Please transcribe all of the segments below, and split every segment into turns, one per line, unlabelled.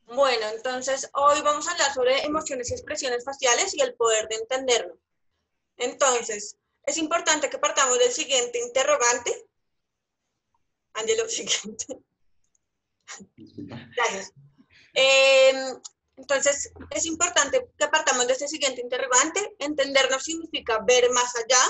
Bueno, entonces hoy vamos a hablar sobre emociones y expresiones faciales y el poder de entenderlo. Entonces, es importante que partamos del siguiente interrogante. Ángelo, siguiente. Gracias. Entonces, es importante que partamos de este siguiente interrogante. Entendernos significa ver más allá.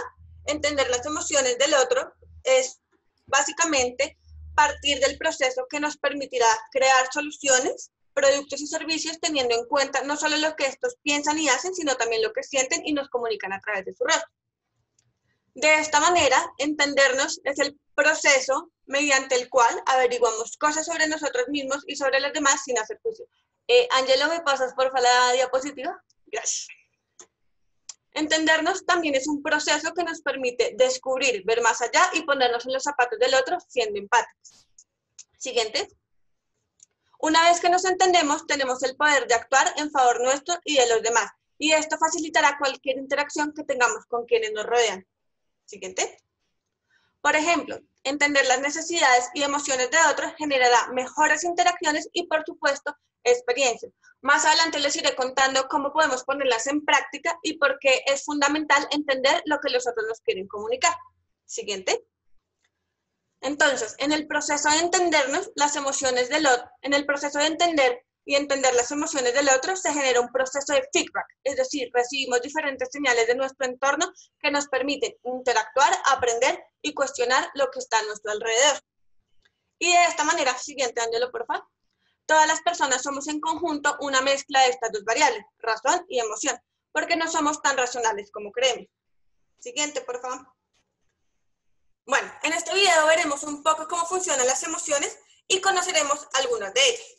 Entender las emociones del otro es básicamente partir del proceso que nos permitirá crear soluciones, productos y servicios teniendo en cuenta no solo lo que estos piensan y hacen, sino también lo que sienten y nos comunican a través de su rostro. De esta manera, entendernos es el proceso mediante el cual averiguamos cosas sobre nosotros mismos y sobre los demás sin hacer juicio. Ángelo, ¿me pasas por favor la diapositiva? Gracias. Entendernos también es un proceso que nos permite descubrir, ver más allá y ponernos en los zapatos del otro siendo empáticos. Siguiente. Una vez que nos entendemos, tenemos el poder de actuar en favor nuestro y de los demás. Y esto facilitará cualquier interacción que tengamos con quienes nos rodean. Siguiente. Por ejemplo, entender las necesidades y emociones de otros generará mejores interacciones y, por supuesto, experiencias. Más adelante les iré contando cómo podemos ponerlas en práctica y por qué es fundamental entender lo que los otros nos quieren comunicar. Siguiente. Entonces, en el proceso de entendernos las emociones del otro, en el proceso de entender y entender las emociones del otro, se genera un proceso de feedback, es decir, recibimos diferentes señales de nuestro entorno que nos permiten interactuar, aprender y cuestionar lo que está a nuestro alrededor. Y de esta manera, siguiente, Ángelo, por favor. Todas las personas somos en conjunto una mezcla de estas dos variables, razón y emoción, porque no somos tan racionales como creemos. Siguiente, por favor. Bueno, en este video veremos un poco cómo funcionan las emociones y conoceremos algunas de ellas.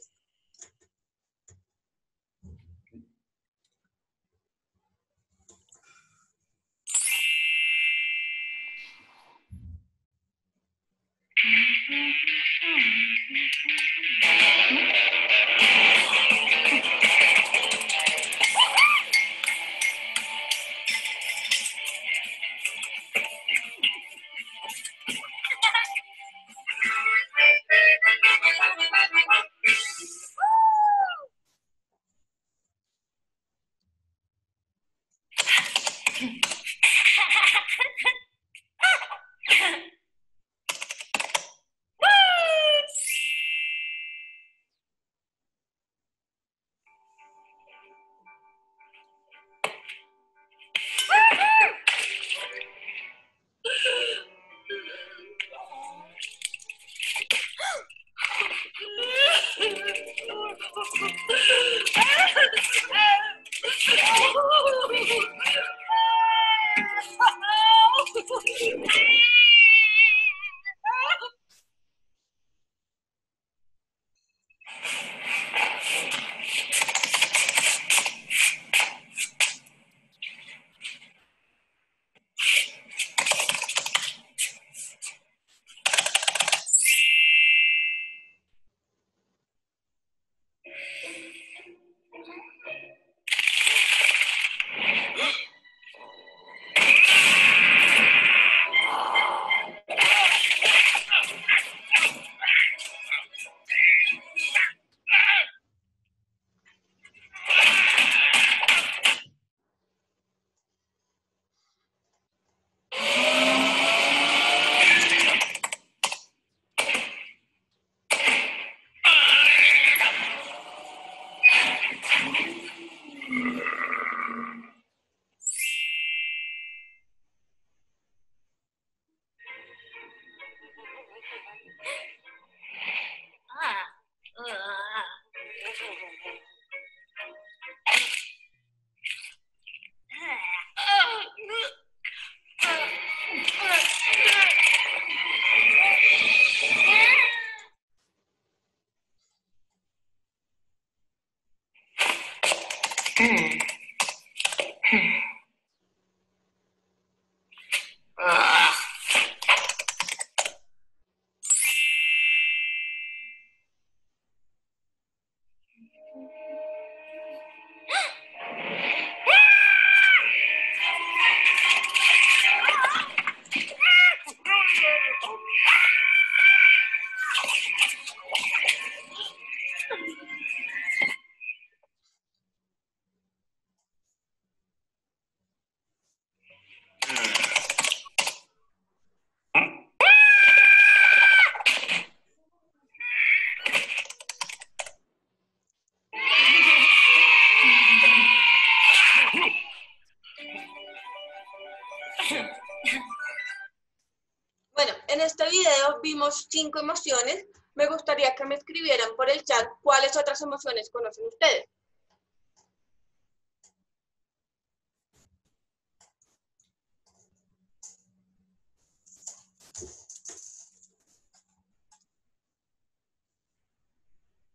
este video vimos 5 emociones. Me gustaría que me escribieran por el chat cuáles otras emociones conocen ustedes.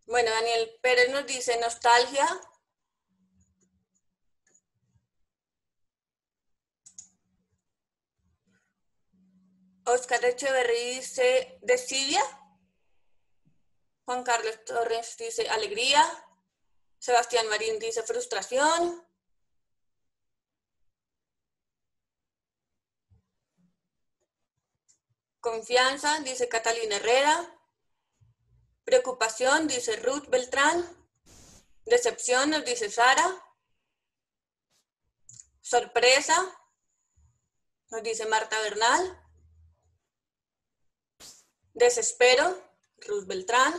Bueno, Daniel Pérez nos dice nostalgia. Oscar Echeverry dice desidia. Juan Carlos Torres dice alegría. Sebastián Marín dice frustración. Confianza, dice Catalina Herrera. Preocupación, dice Ruth Beltrán. Decepción, nos dice Sara. Sorpresa, nos dice Marta Bernal. Desespero, Ruth Beltrán.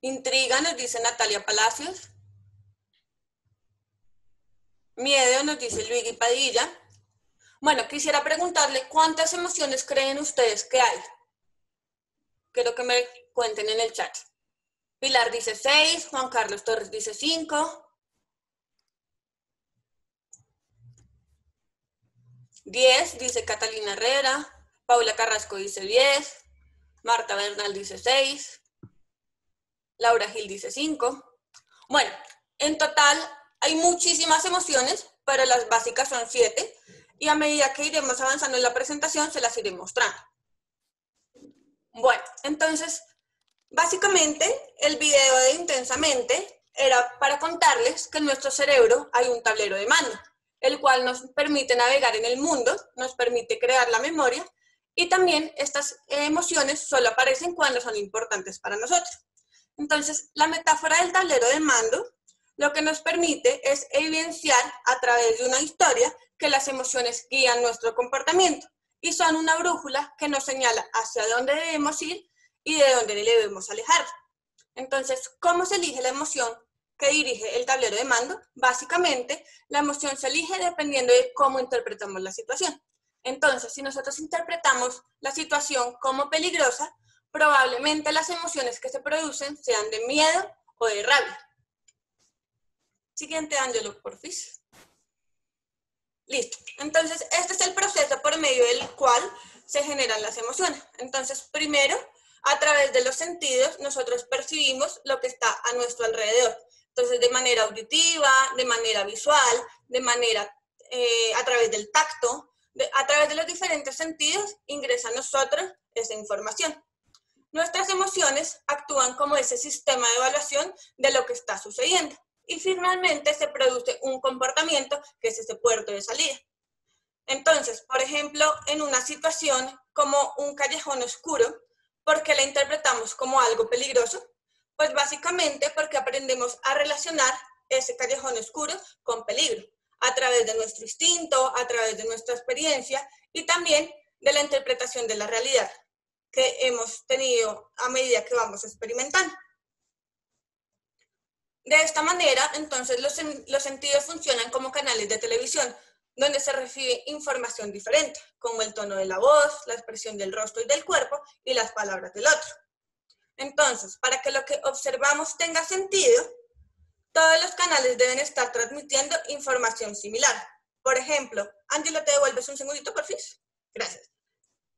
Intriga, nos dice Natalia Palacios. Miedo, nos dice Luigi Padilla. Bueno, quisiera preguntarle cuántas emociones creen ustedes que hay. Quiero que me cuenten en el chat. Pilar dice 6, Juan Carlos Torres dice 5. 10, dice Catalina Herrera. Paula Carrasco dice 10. Marta Bernal dice 6. Laura Gil dice 5. Bueno, en total hay muchísimas emociones, pero las básicas son 7. Y a medida que iremos avanzando en la presentación, se las iré mostrando. Bueno, entonces, básicamente, el video de Intensamente era para contarles que en nuestro cerebro hay un tablero de mando, el cual nos permite navegar en el mundo, nos permite crear la memoria, y también estas emociones solo aparecen cuando son importantes para nosotros. Entonces, la metáfora del tablero de mando lo que nos permite es evidenciar a través de una historia que las emociones guían nuestro comportamiento y son una brújula que nos señala hacia dónde debemos ir y de dónde debemos alejar. Entonces, ¿cómo se elige la emoción que dirige el tablero de mando? Básicamente, la emoción se elige dependiendo de cómo interpretamos la situación. Entonces, si nosotros interpretamos la situación como peligrosa, probablemente las emociones que se producen sean de miedo o de rabia. Siguiente, Ángelo, porfis. Listo. Entonces, este es el proceso por medio del cual se generan las emociones. Entonces, primero, a través de los sentidos, nosotros percibimos lo que está a nuestro alrededor. Entonces, de manera auditiva, de manera visual, de manera a través del tacto, a través de los diferentes sentidos, ingresa a nosotros esa información. Nuestras emociones actúan como ese sistema de evaluación de lo que está sucediendo. Y finalmente se produce un comportamiento que es ese puerto de salida. Entonces, por ejemplo, en una situación como un callejón oscuro, ¿por qué la interpretamos como algo peligroso? Pues básicamente porque aprendemos a relacionar ese callejón oscuro con peligro, a través de nuestro instinto, a través de nuestra experiencia y también de la interpretación de la realidad que hemos tenido a medida que vamos experimentando. De esta manera, entonces, los sentidos funcionan como canales de televisión, donde se recibe información diferente, como el tono de la voz, la expresión del rostro y del cuerpo, y las palabras del otro. Entonces, para que lo que observamos tenga sentido, todos los canales deben estar transmitiendo información similar. Por ejemplo, Ángela, ¿te devuelves un segundito, por fin? Gracias.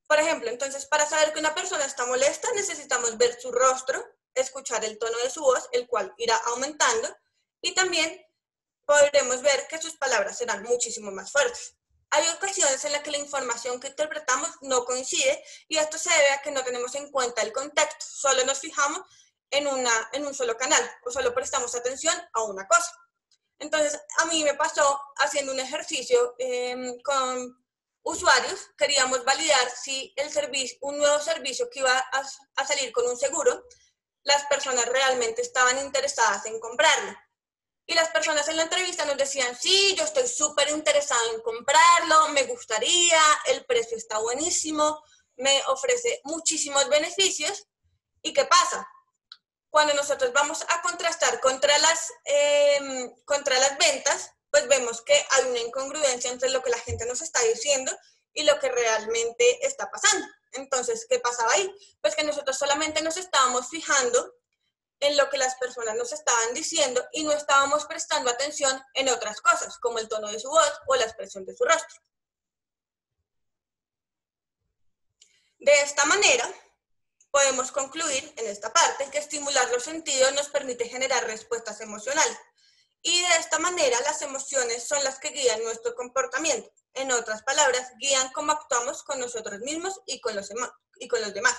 Por ejemplo, entonces, para saber que una persona está molesta, necesitamos ver su rostro, escuchar el tono de su voz, el cual irá aumentando, y también podremos ver que sus palabras serán muchísimo más fuertes. Hay ocasiones en las que la información que interpretamos no coincide, y esto se debe a que no tenemos en cuenta el contexto, solo nos fijamos en un solo canal, o solo prestamos atención a una cosa. Entonces, a mí me pasó haciendo un ejercicio con usuarios, queríamos validar si un nuevo servicio que iba a salir con un seguro, las personas realmente estaban interesadas en comprarlo. Y las personas en la entrevista nos decían, sí, yo estoy súper interesado en comprarlo, me gustaría, el precio está buenísimo, me ofrece muchísimos beneficios. ¿Y qué pasa? Cuando nosotros vamos a contrastar contra las ventas, pues vemos que hay una incongruencia entre lo que la gente nos está diciendo y lo que realmente está pasando. Entonces, ¿qué pasaba ahí? Pues que nosotros solamente nos estábamos fijando en lo que las personas nos estaban diciendo y no estábamos prestando atención en otras cosas, como el tono de su voz o la expresión de su rostro. De esta manera, podemos concluir en esta parte que estimular los sentidos nos permite generar respuestas emocionales. Y de esta manera, las emociones son las que guían nuestro comportamiento. En otras palabras, guían cómo actuamos con nosotros mismos y con los demás.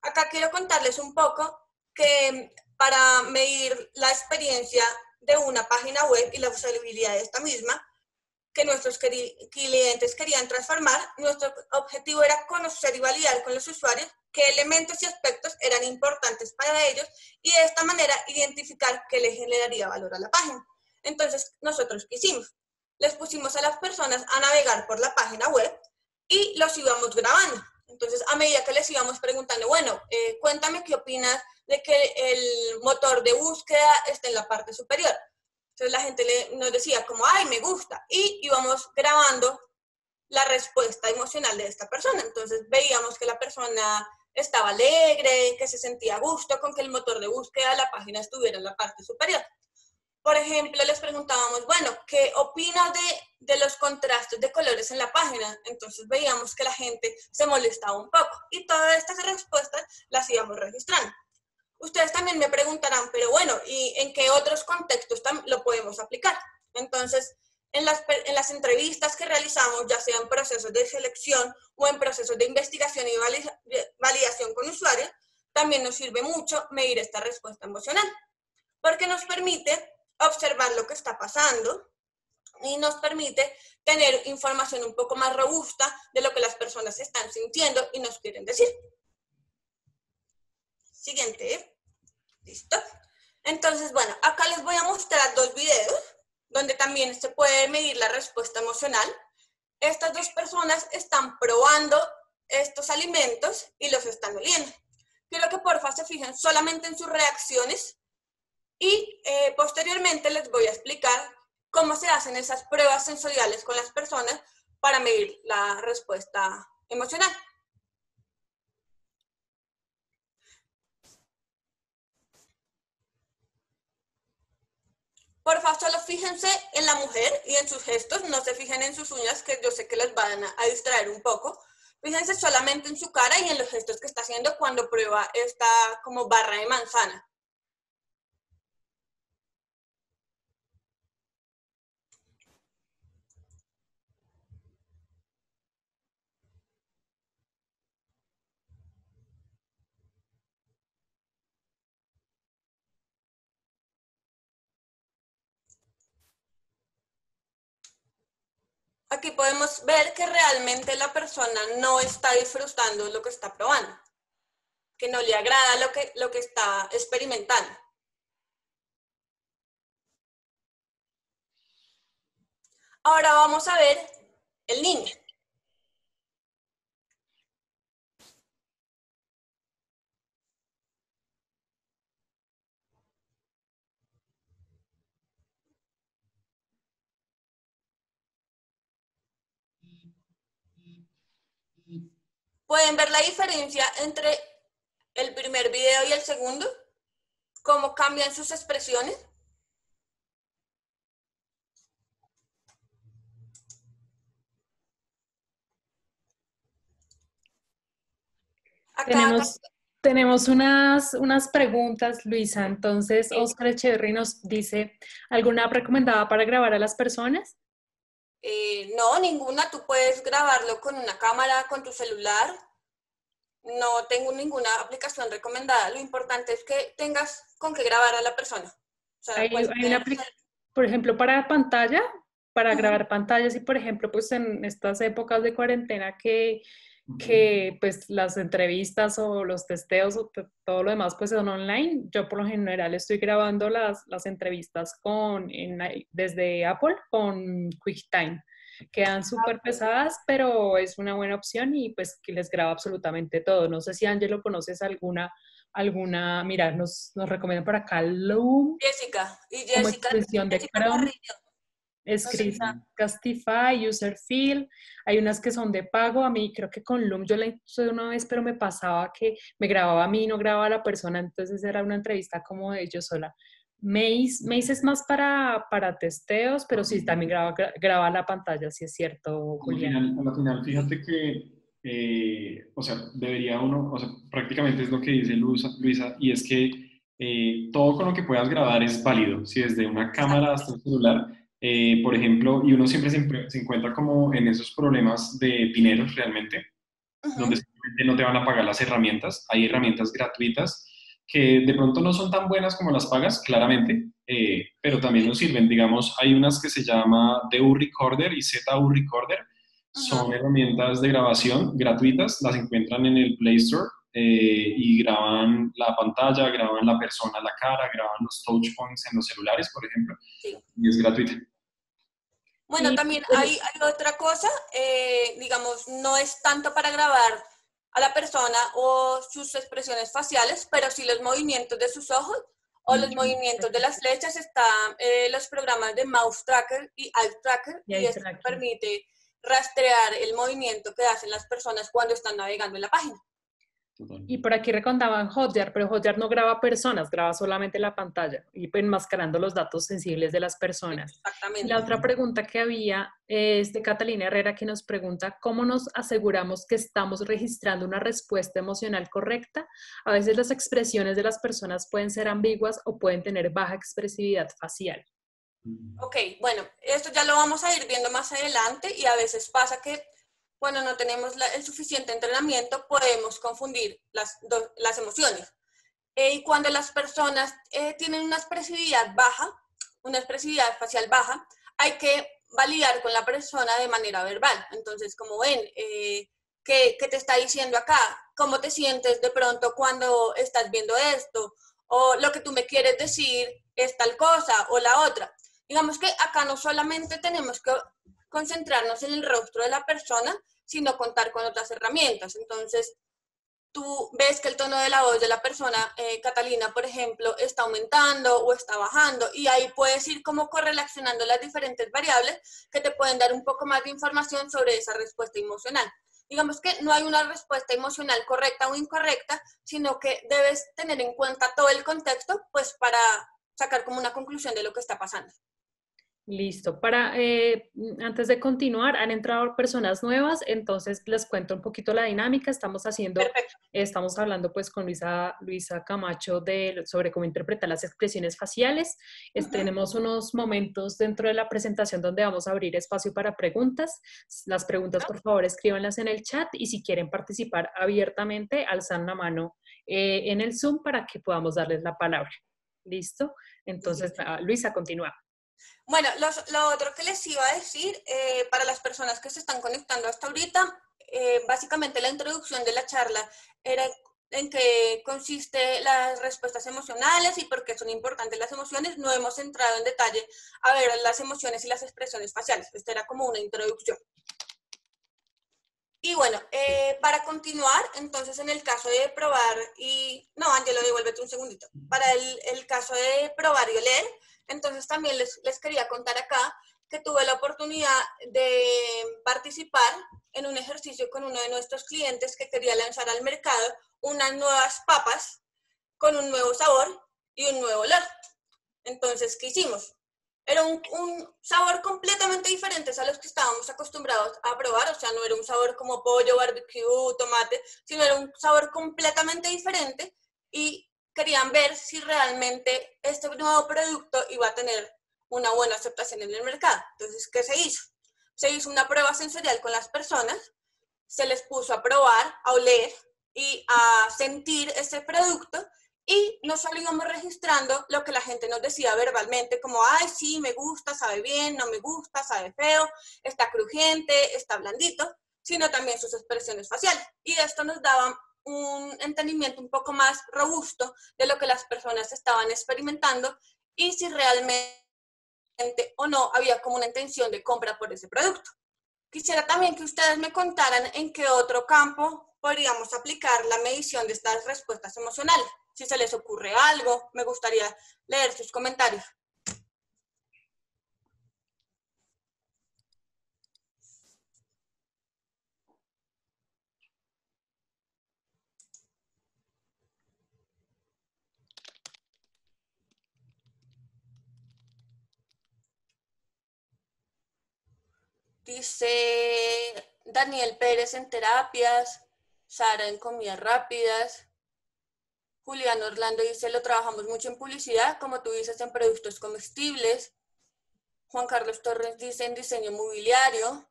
Acá quiero contarles un poco que para medir la experiencia de una página web y la usabilidad de esta misma, que nuestros clientes querían transformar, nuestro objetivo era conocer y validar con los usuarios qué elementos y aspectos eran importantes para ellos y de esta manera identificar qué les generaría valor a la página. Entonces, nosotros ¿qué hicimos? Les pusimos a las personas a navegar por la página web y los íbamos grabando. Entonces, a medida que les íbamos preguntando, bueno, cuéntame qué opinas de que el motor de búsqueda esté en la parte superior. Entonces la gente nos decía como, ay, me gusta, y íbamos grabando la respuesta emocional de esta persona. Entonces veíamos que la persona estaba alegre, que se sentía a gusto con que el motor de búsqueda de la página estuviera en la parte superior. Por ejemplo, les preguntábamos, bueno, ¿qué opinas de los contrastes de colores en la página? Entonces veíamos que la gente se molestaba un poco y todas estas respuestas las íbamos registrando. Ustedes también me preguntarán, pero bueno, ¿y en qué otros contextos lo podemos aplicar? Entonces, en las entrevistas que realizamos, ya sea en procesos de selección o en procesos de investigación y validación con usuarios, también nos sirve mucho medir esta respuesta emocional, porque nos permite observar lo que está pasando y nos permite tener información un poco más robusta de lo que las personas están sintiendo y nos quieren decir. Siguiente. ¿Listo? Entonces, bueno, acá les voy a mostrar dos videos donde también se puede medir la respuesta emocional. Estas dos personas están probando estos alimentos y los están oliendo. Quiero que porfa se fijen solamente en sus reacciones y posteriormente les voy a explicar cómo se hacen esas pruebas sensoriales con las personas para medir la respuesta emocional. Porfa, solo fíjense en la mujer y en sus gestos, no se fijen en sus uñas, que yo sé que les van a distraer un poco. Fíjense solamente en su cara y en los gestos que está haciendo cuando prueba esta como barra de manzana. Aquí podemos ver que realmente la persona no está disfrutando lo que está probando, que no le agrada lo que está experimentando. Ahora vamos a ver el niño. ¿Pueden ver la diferencia entre el primer video y el segundo? ¿Cómo cambian sus expresiones? Acá
Tenemos unas preguntas, Luisa. Entonces, Oscar Echeverry nos dice, ¿alguna recomendada para grabar a las personas?
No, ninguna. Tú puedes grabarlo con una cámara, con tu celular. No tengo ninguna aplicación recomendada. Lo importante es que tengas con qué grabar a la persona. O sea,
Hay una aplicación, por ejemplo, para pantalla, para grabar pantallas y, por ejemplo, pues en estas épocas de cuarentena que pues las entrevistas o los testeos o todo lo demás pues son online. Yo por lo general estoy grabando las entrevistas desde Apple con QuickTime. Quedan súper pesadas, pero es una buena opción y pues que les graba absolutamente todo. No sé si Ángelo conoces mira, nos recomiendan por acá Loom
Jessica. Y
como
Jessica,
extensión de
Jessica
Chrome.
Carrillo.
Screencastify, Userfield, hay unas que son de pago. A mí creo que con Loom yo la usé una vez, pero me pasaba que me grababa a mí y no grababa a la persona, entonces era una entrevista como de yo sola. Maze es más para testeos, pero sí, también graba la pantalla, si es cierto, Julián.
A la final, fíjate que, o sea, debería uno, o sea, prácticamente es lo que dice Luisa, y es que todo con lo que puedas grabar es válido, si desde una cámara hasta un celular, por ejemplo, y uno siempre se encuentra como en esos problemas de dineros realmente, donde simplemente no te van a pagar las herramientas, hay herramientas gratuitas que de pronto no son tan buenas como las pagas, claramente, pero también nos sirven. Digamos, hay unas que se llama DU Recorder y ZU Recorder, son herramientas de grabación gratuitas, las encuentran en el Play Store y graban la pantalla, graban la persona, la cara, graban los touch points en los celulares, por ejemplo, y es gratuita.
Bueno, también hay otra cosa, digamos, no es tanto para grabar a la persona o sus expresiones faciales, pero sí los movimientos de sus ojos o los movimientos de las flechas. Están los programas de Mouse Tracker y Eye Tracker, y esto permite rastrear el movimiento que hacen las personas cuando están navegando en la página.
Y por aquí recordaban Hotjar, pero Hotjar no graba personas, graba solamente la pantalla y enmascarando los datos sensibles de las personas.
Exactamente.
Y la otra pregunta que había es de Catalina Herrera, que nos pregunta ¿cómo nos aseguramos que estamos registrando una respuesta emocional correcta? A veces las expresiones de las personas pueden ser ambiguas o pueden tener baja expresividad facial.
Ok, bueno, esto ya lo vamos a ir viendo más adelante, y a veces pasa que cuando no tenemos el suficiente entrenamiento podemos confundir las emociones. Y cuando las personas tienen una expresividad baja, una expresividad facial baja, hay que validar con la persona de manera verbal. Entonces, como ven, ¿qué te está diciendo acá? ¿Cómo te sientes de pronto cuando estás viendo esto? O lo que tú me quieres decir es tal cosa o la otra. Digamos que acá no solamente tenemos que concentrarnos en el rostro de la persona, sino contar con otras herramientas. Entonces, tú ves que el tono de la voz de la persona, Catalina, por ejemplo, está aumentando o está bajando, y ahí puedes ir como correlacionando las diferentes variables que te pueden dar un poco más de información sobre esa respuesta emocional. Digamos que no hay una respuesta emocional correcta o incorrecta, sino que debes tener en cuenta todo el contexto, pues para sacar como una conclusión de lo que está pasando.
Listo. Antes de continuar, han entrado personas nuevas, entonces les cuento un poquito la dinámica. Estamos hablando pues con Luisa Camacho sobre cómo interpretar las expresiones faciales. Tenemos unos momentos dentro de la presentación donde vamos a abrir espacio para preguntas. Las preguntas, por favor, escríbanlas en el chat, y si quieren participar abiertamente, alzan la mano en el Zoom para que podamos darles la palabra. ¿Listo? Entonces, Luisa, continúa.
Bueno, lo otro que les iba a decir, para las personas que se están conectando hasta ahorita, básicamente la introducción de la charla era en qué consiste las respuestas emocionales y por qué son importantes las emociones. No hemos entrado en detalle a ver las emociones y las expresiones faciales. Esta era como una introducción. Y bueno, para continuar, entonces en el caso de probar y... No, Ángelo, devuélvete un segundito. Para el caso de probar y oler, entonces también les quería contar acá que tuve la oportunidad de participar en un ejercicio con uno de nuestros clientes que quería lanzar al mercado unas nuevas papas con un nuevo sabor y un nuevo olor. Entonces, ¿qué hicimos? Era un sabor completamente diferente a los que estábamos acostumbrados a probar. O sea, no era un sabor como pollo, barbecue, tomate, sino era un sabor completamente diferente, y querían ver si realmente este nuevo producto iba a tener una buena aceptación en el mercado. Entonces, ¿qué se hizo? Se hizo una prueba sensorial con las personas, se les puso a probar, a oler y a sentir ese producto, y no solo íbamos registrando lo que la gente nos decía verbalmente, como, ay, sí, me gusta, sabe bien, no me gusta, sabe feo, está crujiente, está blandito, sino también sus expresiones faciales. Y esto nos daba un entendimiento un poco más robusto de lo que las personas estaban experimentando y si realmente o no había como una intención de compra por ese producto. Quisiera también que ustedes me contaran en qué otro campo podríamos aplicar la medición de estas respuestas emocionales. Si se les ocurre algo, me gustaría leer sus comentarios. Dice Daniel Pérez en terapias, Sara en comidas rápidas. Julián Orlando dice, lo trabajamos mucho en publicidad, como tú dices, en productos comestibles. Juan Carlos Torres dice, en diseño mobiliario.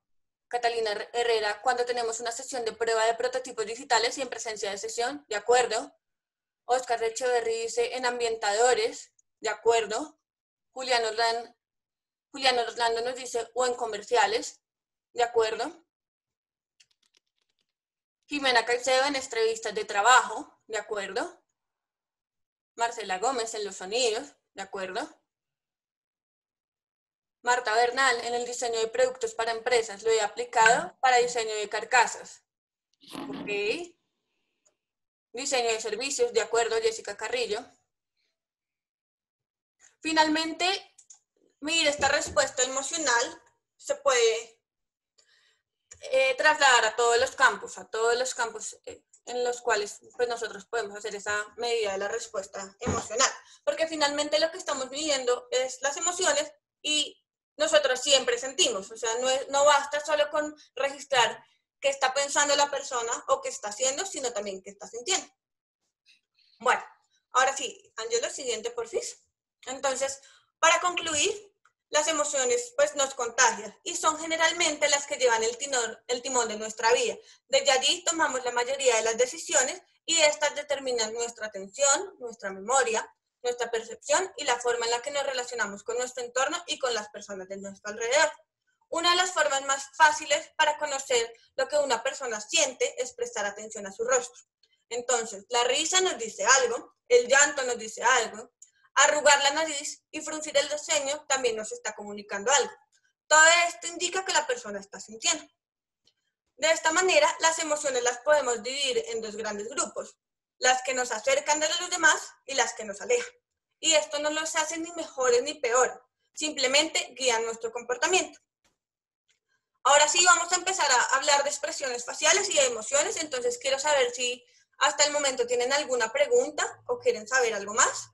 Catalina Herrera, cuando tenemos una sesión de prueba de prototipos digitales y en presencia de sesión, de acuerdo. Oscar Echeverry dice, en ambientadores, de acuerdo. Julián Orlando nos dice, o en comerciales, de acuerdo. Jimena Caicedo en entrevistas de trabajo, de acuerdo. Marcela Gómez en los sonidos, ¿de acuerdo? Marta Bernal en el diseño de productos para empresas, lo he aplicado para diseño de carcasas. Ok. Diseño de servicios, de acuerdo, Jessica Carrillo. Finalmente, mire, esta respuesta emocional se puede trasladar a todos los campos, en los cuales pues, nosotros podemos hacer esa medida de la respuesta emocional. Porque finalmente lo que estamos midiendo es las emociones y nosotros siempre sentimos. O sea, no basta solo con registrar qué está pensando la persona o qué está haciendo, sino también qué está sintiendo. Bueno, ahora sí, Angelo, siguiente, porfis. Entonces, para concluir, las emociones pues nos contagian y son generalmente las que llevan el timón de nuestra vida. Desde allí tomamos la mayoría de las decisiones y estas determinan nuestra atención, nuestra memoria, nuestra percepción y la forma en la que nos relacionamos con nuestro entorno y con las personas de nuestro alrededor. Una de las formas más fáciles para conocer lo que una persona siente es prestar atención a su rostro. Entonces, la risa nos dice algo, el llanto nos dice algo, arrugar la nariz y fruncir el ceño también nos está comunicando algo. Todo esto indica que la persona está sintiendo. De esta manera, las emociones las podemos dividir en dos grandes grupos, las que nos acercan de los demás y las que nos alejan. Y esto no los hace ni mejores ni peores, simplemente guían nuestro comportamiento. Ahora sí vamos a empezar a hablar de expresiones faciales y de emociones, entonces quiero saber si hasta el momento tienen alguna pregunta o quieren saber algo más.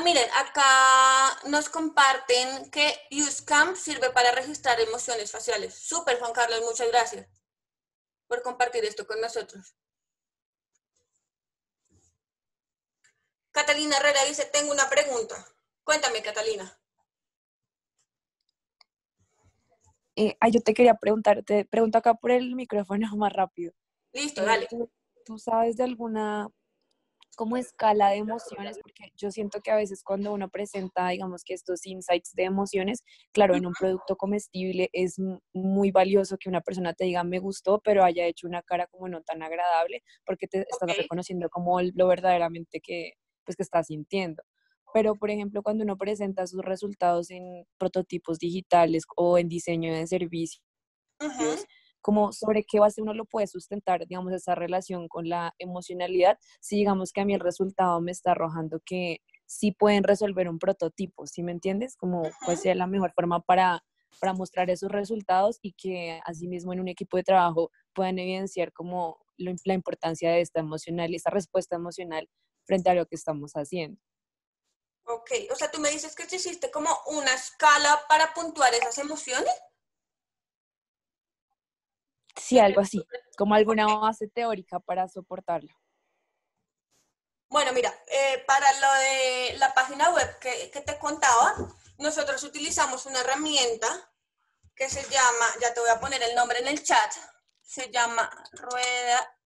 Miren, acá nos comparten que UseCamp sirve para registrar emociones faciales. Súper, Juan Carlos, muchas gracias por compartir esto con nosotros. Catalina Herrera dice, tengo una pregunta. Cuéntame, Catalina.
Yo te quería preguntar, te pregunto acá por el micrófono más rápido.
Listo, dale.
¿Tú sabes de alguna como escala de emociones? Porque yo siento que a veces cuando uno presenta, digamos que estos insights de emociones, claro, en un producto comestible es muy valioso que una persona te diga me gustó, pero haya hecho una cara como no tan agradable, porque te estás reconociendo como lo verdaderamente que, pues, que estás sintiendo. Pero, por ejemplo, cuando uno presenta sus resultados en prototipos digitales o en diseño de servicios, como sobre qué base uno lo puede sustentar, digamos, esa relación con la emocionalidad, si digamos que a mí el resultado me está arrojando que sí pueden resolver un prototipo, ¿sí me entiendes? Como cuál sea la mejor forma para mostrar esos resultados y que asimismo en un equipo de trabajo puedan evidenciar como la importancia de esta emocional, esta respuesta emocional frente a lo que estamos haciendo.
Ok, o sea, tú me dices que existe como una escala para puntuar esas emociones.
Sí, algo así, como alguna base teórica para soportarlo.
Bueno, mira, para lo de la página web que te contaba, nosotros utilizamos una herramienta que se llama, ya te voy a poner el nombre en el chat, se llama Rueda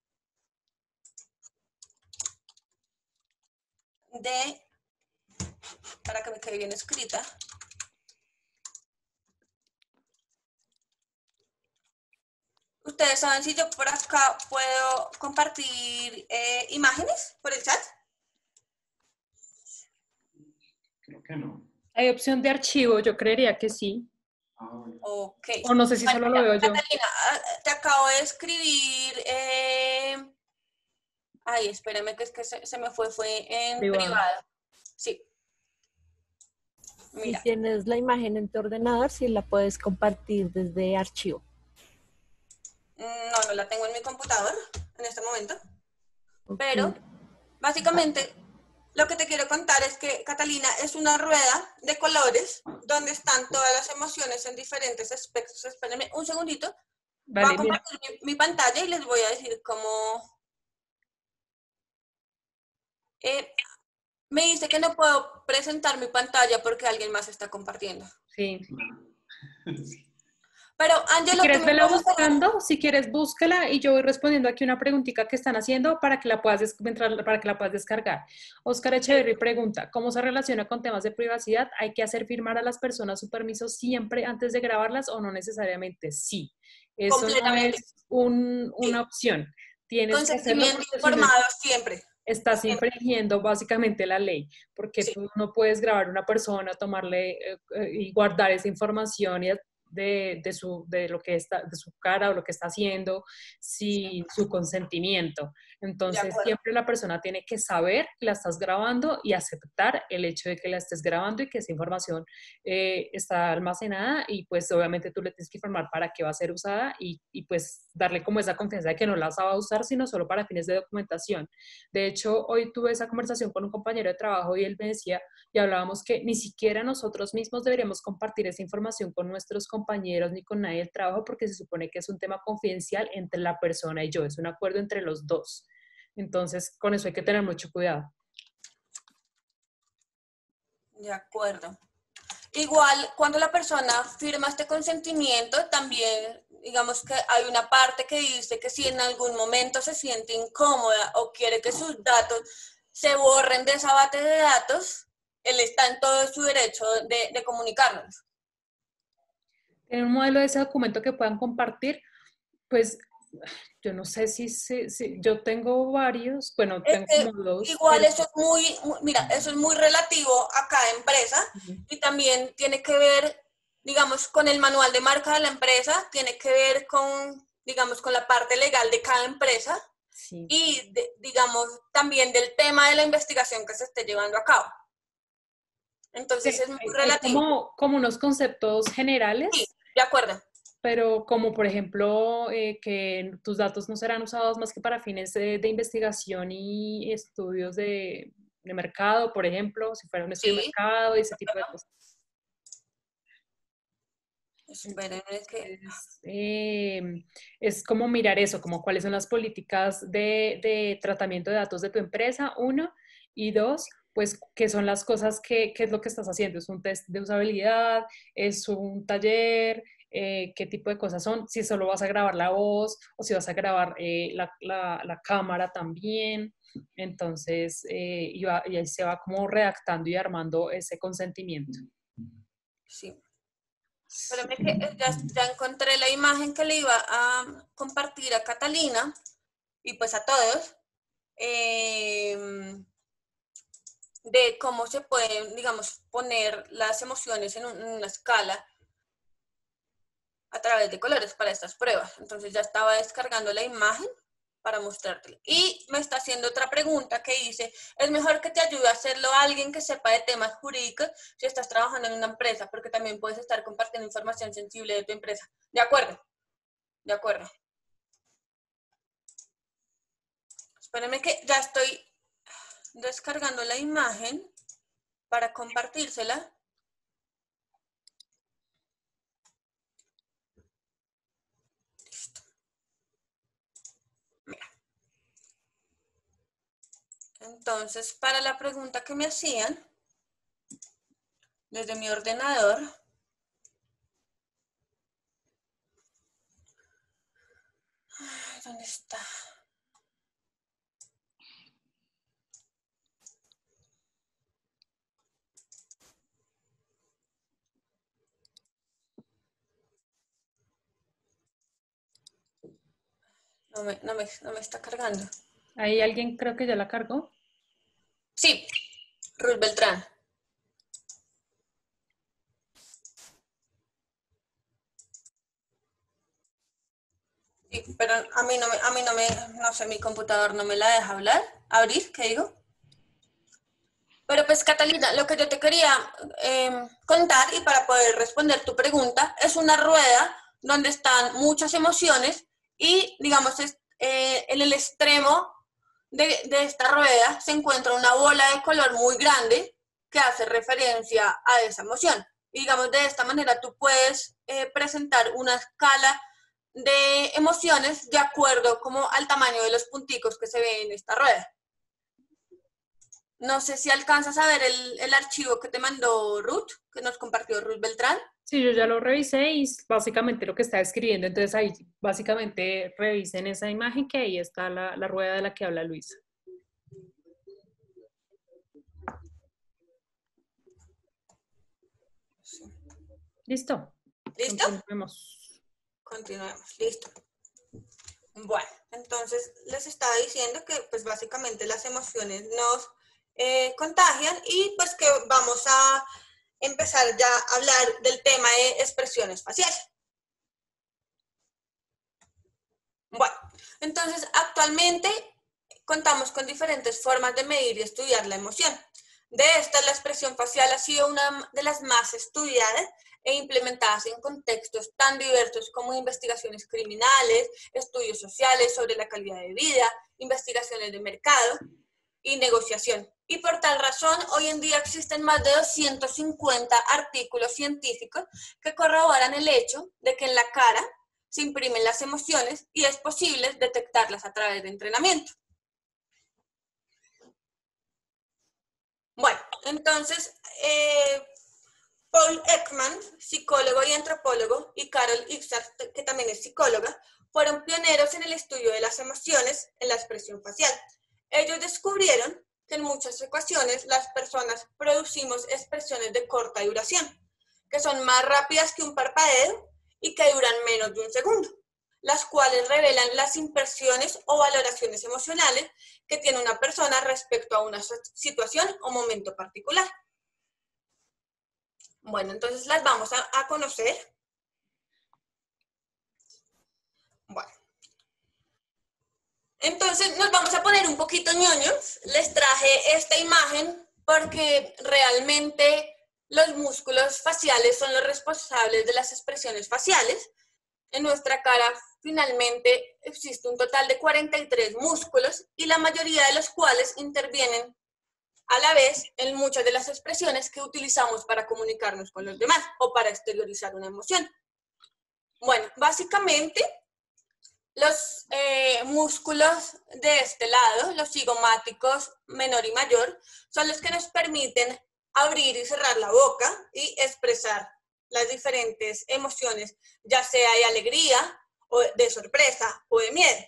de, para que me quede bien escrita. Ustedes saben si yo por acá puedo compartir imágenes por el chat.
Creo que no.
Hay opción de archivo, yo creería que sí.
Bueno.
Ok.
O no sé si solo lo veo yo.
Catalina, te acabo de escribir. Ay, espérame, que es que se me fue en privado. Sí.
Mira. Si tienes la imagen en tu ordenador, sí la puedes compartir desde archivo.
No la tengo en mi computador en este momento. Okay. Pero, básicamente, lo que te quiero contar es que Catalina es una rueda de colores donde están todas las emociones en diferentes aspectos. Espérenme un segundito. Voy a
Vale, mira,
compartir mi pantalla y les voy a decir cómo... me dice que no puedo presentar mi pantalla porque alguien más está compartiendo.
sí.
Pero,
Si
Ángelo,
quieres, vela buscando, si quieres, búscala y yo voy respondiendo aquí una preguntita que están haciendo para que la puedas, para que la puedas descargar. Oscar Echeverry pregunta, ¿cómo se relaciona con temas de privacidad? ¿Hay que hacer firmar a las personas su permiso siempre antes de grabarlas o no necesariamente? Sí, eso no
completamente.
es una opción. Tienes que hacerlo
Consentimiento
porque si no
informado siempre.
estás
Siempre.
infringiendo básicamente la ley, porque
Sí.
tú no puedes grabar a una persona, tomarle y guardar esa información y de lo que está, de su cara o lo que está haciendo sin su consentimiento.
De
Entonces,
acuerdo.
siempre la persona tiene que saber que la estás grabando y aceptar el hecho de que la estés grabando y que esa información está almacenada y pues obviamente tú le tienes que informar para qué va a ser usada y pues darle como esa confianza de que no la va a usar, sino solo para fines de documentación. De hecho, hoy tuve esa conversación con un compañero de trabajo y él me decía, y hablábamos que ni siquiera nosotros mismos deberíamos compartir esa información con nuestros compañeros ni con nadie del trabajo porque se supone que es un tema confidencial entre la persona y yo, es un acuerdo entre los dos. Entonces, con eso hay que tener mucho cuidado.
De acuerdo. Igual, cuando la persona firma este consentimiento, también, digamos que hay una parte que dice que si en algún momento se siente incómoda o quiere que sus datos se borren de esa base de datos, él está en todo su derecho de comunicarnos.
En un modelo de ese documento que puedan compartir, pues yo no sé si yo tengo varios, bueno,
Es
tengo
que
como dos,
igual
pero
eso es mira, eso es muy relativo a cada empresa y también tiene que ver, digamos, con el manual de marca de la empresa, tiene que ver con, digamos, con la parte legal de cada empresa
sí.
y, digamos, también del tema de la investigación que se esté llevando a cabo. Entonces
Sí,
es muy
hay
relativo.
como unos conceptos
Sí,
generales,
de acuerdo.
pero como por ejemplo que tus datos no serán usados más que para fines de investigación y estudios de mercado, por ejemplo, si fuera un estudio de
Sí.
mercado y ese tipo de cosas.
Esperen, es que...
Es como mirar eso, como cuáles son las políticas de tratamiento de datos de tu empresa, uno, y dos, pues qué son las cosas qué es lo que estás haciendo. ¿Es un test de usabilidad? ¿Es un taller? ¿Qué tipo de cosas son? Si solo vas a grabar la voz o si vas a grabar la cámara también. Entonces, y ahí se va como redactando y armando ese consentimiento.
Sí. Espérame que ya encontré la imagen que le iba a compartir a Catalina y pues a todos de cómo se pueden, digamos, poner las emociones en una escala a través de colores para estas pruebas. Entonces ya estaba descargando la imagen para mostrártela. Y me está haciendo otra pregunta que dice, ¿es mejor que te ayude a hacerlo alguien que sepa de temas jurídicos si estás trabajando en una empresa? Porque también puedes estar compartiendo información sensible de tu empresa. De acuerdo, de acuerdo. Espérenme que ya estoy descargando la imagen para compartírsela. Entonces, para la pregunta que me hacían, desde mi ordenador, ¿dónde está? No me está cargando.
¿Hay alguien creo que ya la cargó?
Sí, Ruth Beltrán. Sí, pero a mí no sé, mi computador no me la deja abrir, ¿qué digo? Pero pues Catalina, lo que yo te quería contar y para poder responder tu pregunta, es una rueda donde están muchas emociones y digamos en el extremo de esta rueda se encuentra una bola de color muy grande que hace referencia a esa emoción. Y digamos, de esta manera tú puedes presentar una escala de emociones de acuerdo como al tamaño de los punticos que se ven en esta rueda. No sé si alcanzas a ver el archivo que te mandó Ruth, que nos compartió Ruth Beltrán.
Sí, yo ya lo revisé y es básicamente lo que está escribiendo, entonces ahí básicamente revisen esa imagen que ahí está la rueda de la que habla Luisa. ¿Listo?
¿Listo?
Continuemos.
Continuemos, listo. Bueno, entonces les estaba diciendo que pues básicamente las emociones nos contagian y pues que vamos a empezar ya a hablar del tema de expresiones faciales. Bueno, entonces actualmente contamos con diferentes formas de medir y estudiar la emoción. De estas, la expresión facial ha sido una de las más estudiadas e implementadas en contextos tan diversos como investigaciones criminales, estudios sociales sobre la calidad de vida, investigaciones de mercado y negociación. Y por tal razón, hoy en día existen más de 250 artículos científicos que corroboran el hecho de que en la cara se imprimen las emociones y es posible detectarlas a través de entrenamiento. Bueno, entonces, Paul Ekman, psicólogo y antropólogo, y Carol Ixart, que también es psicóloga, fueron pioneros en el estudio de las emociones en la expresión facial. Ellos descubrieron que en muchas ocasiones las personas producimos expresiones de corta duración, que son más rápidas que un parpadeo y que duran menos de un segundo, las cuales revelan las impresiones o valoraciones emocionales que tiene una persona respecto a una situación o momento particular. Bueno, entonces las vamos a conocer. Bueno. Entonces nos vamos a poner un poquito ñoños. Les traje esta imagen porque realmente los músculos faciales son los responsables de las expresiones faciales. En nuestra cara finalmente existe un total de 43 músculos y la mayoría de los cuales intervienen a la vez en muchas de las expresiones que utilizamos para comunicarnos con los demás o para exteriorizar una emoción. Bueno, básicamente los músculos de este lado, los cigomáticos menor y mayor, son los que nos permiten abrir y cerrar la boca y expresar las diferentes emociones, ya sea de alegría, o de sorpresa o de miedo.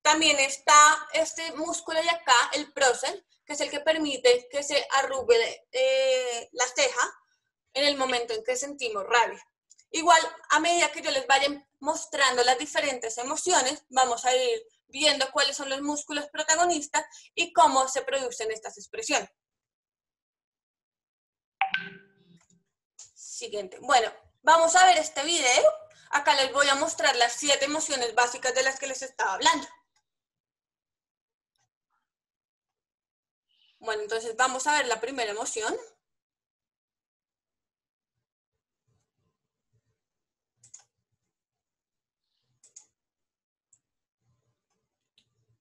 También está este músculo de acá, el prócer, que es el que permite que se arrugue la ceja en el momento en que sentimos rabia. Igual, a medida que yo les vaya mostrando las diferentes emociones, vamos a ir viendo cuáles son los músculos protagonistas y cómo se producen estas expresiones. Siguiente. Bueno, vamos a ver este video. Acá les voy a mostrar las 7 emociones básicas de las que les estaba hablando. Bueno, entonces vamos a ver la primera emoción.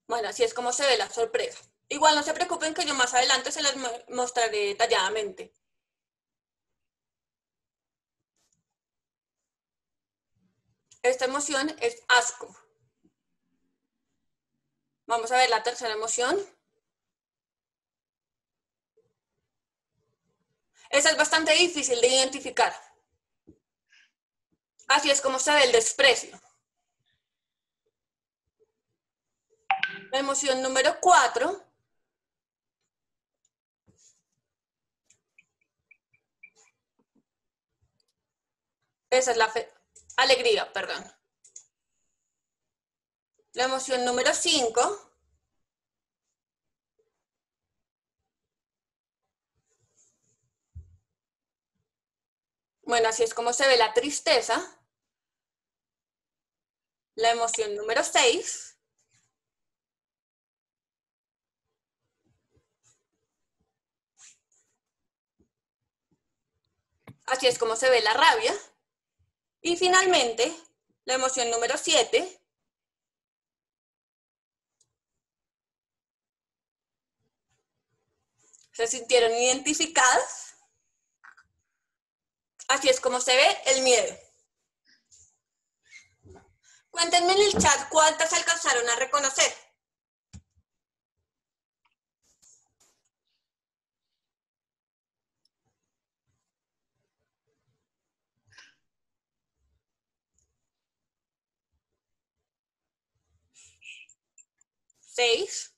Bueno, así es como se ve la sorpresa. Igual no se preocupen que yo más adelante se las mostraré detalladamente. Esta emoción es asco. Vamos a ver la tercera emoción. Esa es bastante difícil de identificar. Así es como se ve el desprecio. La emoción número 4 esa es la alegría, perdón. La emoción número 5 bueno, así es como se ve la tristeza. La emoción número 6 así es como se ve la rabia. Y finalmente, la emoción número 7 ¿Se sintieron identificados? Así es como se ve el miedo. Cuéntenme en el chat cuántas alcanzaron a reconocer. ¿6?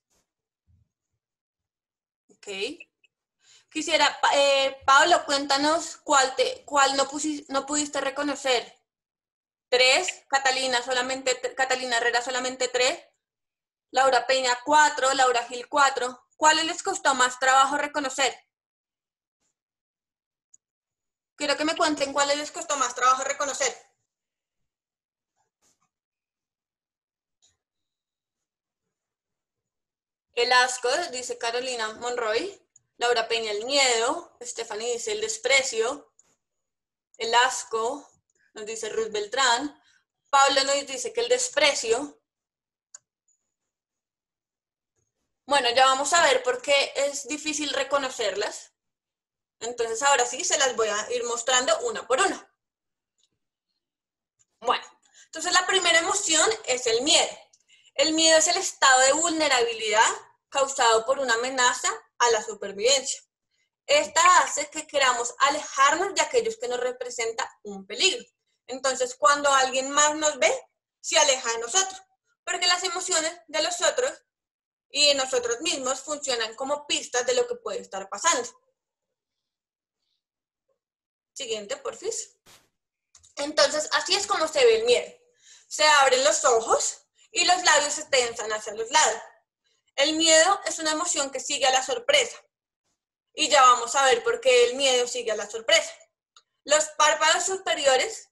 Ok. Quisiera, Pablo, cuéntanos cuál no pudiste reconocer. 3, Catalina Herrera solamente 3, Laura Peña 4, Laura Gil 4. ¿Cuáles les costó más trabajo reconocer? Quiero que me cuenten cuáles les costó más trabajo reconocer. El asco, dice Carolina Monroy. Laura Peña, el miedo. Stephanie dice el desprecio. El asco, nos dice Ruth Beltrán. Pablo nos dice que el desprecio. Bueno, ya vamos a ver por qué es difícil reconocerlas. Entonces ahora sí se las voy a ir mostrando una por una. Bueno, entonces la primera emoción es el miedo. El miedo es el estado de vulnerabilidad causado por una amenaza a la supervivencia. Esta hace que queramos alejarnos de aquellos que nos representan un peligro. Entonces, cuando alguien más nos ve, se aleja de nosotros, porque las emociones de los otros y de nosotros mismos funcionan como pistas de lo que puede estar pasando. Siguiente, porfis. Entonces, así es como se ve el miedo. Se abren los ojos y los labios se tensan hacia los lados. El miedo es una emoción que sigue a la sorpresa. Y ya vamos a ver por qué el miedo sigue a la sorpresa. Los párpados superiores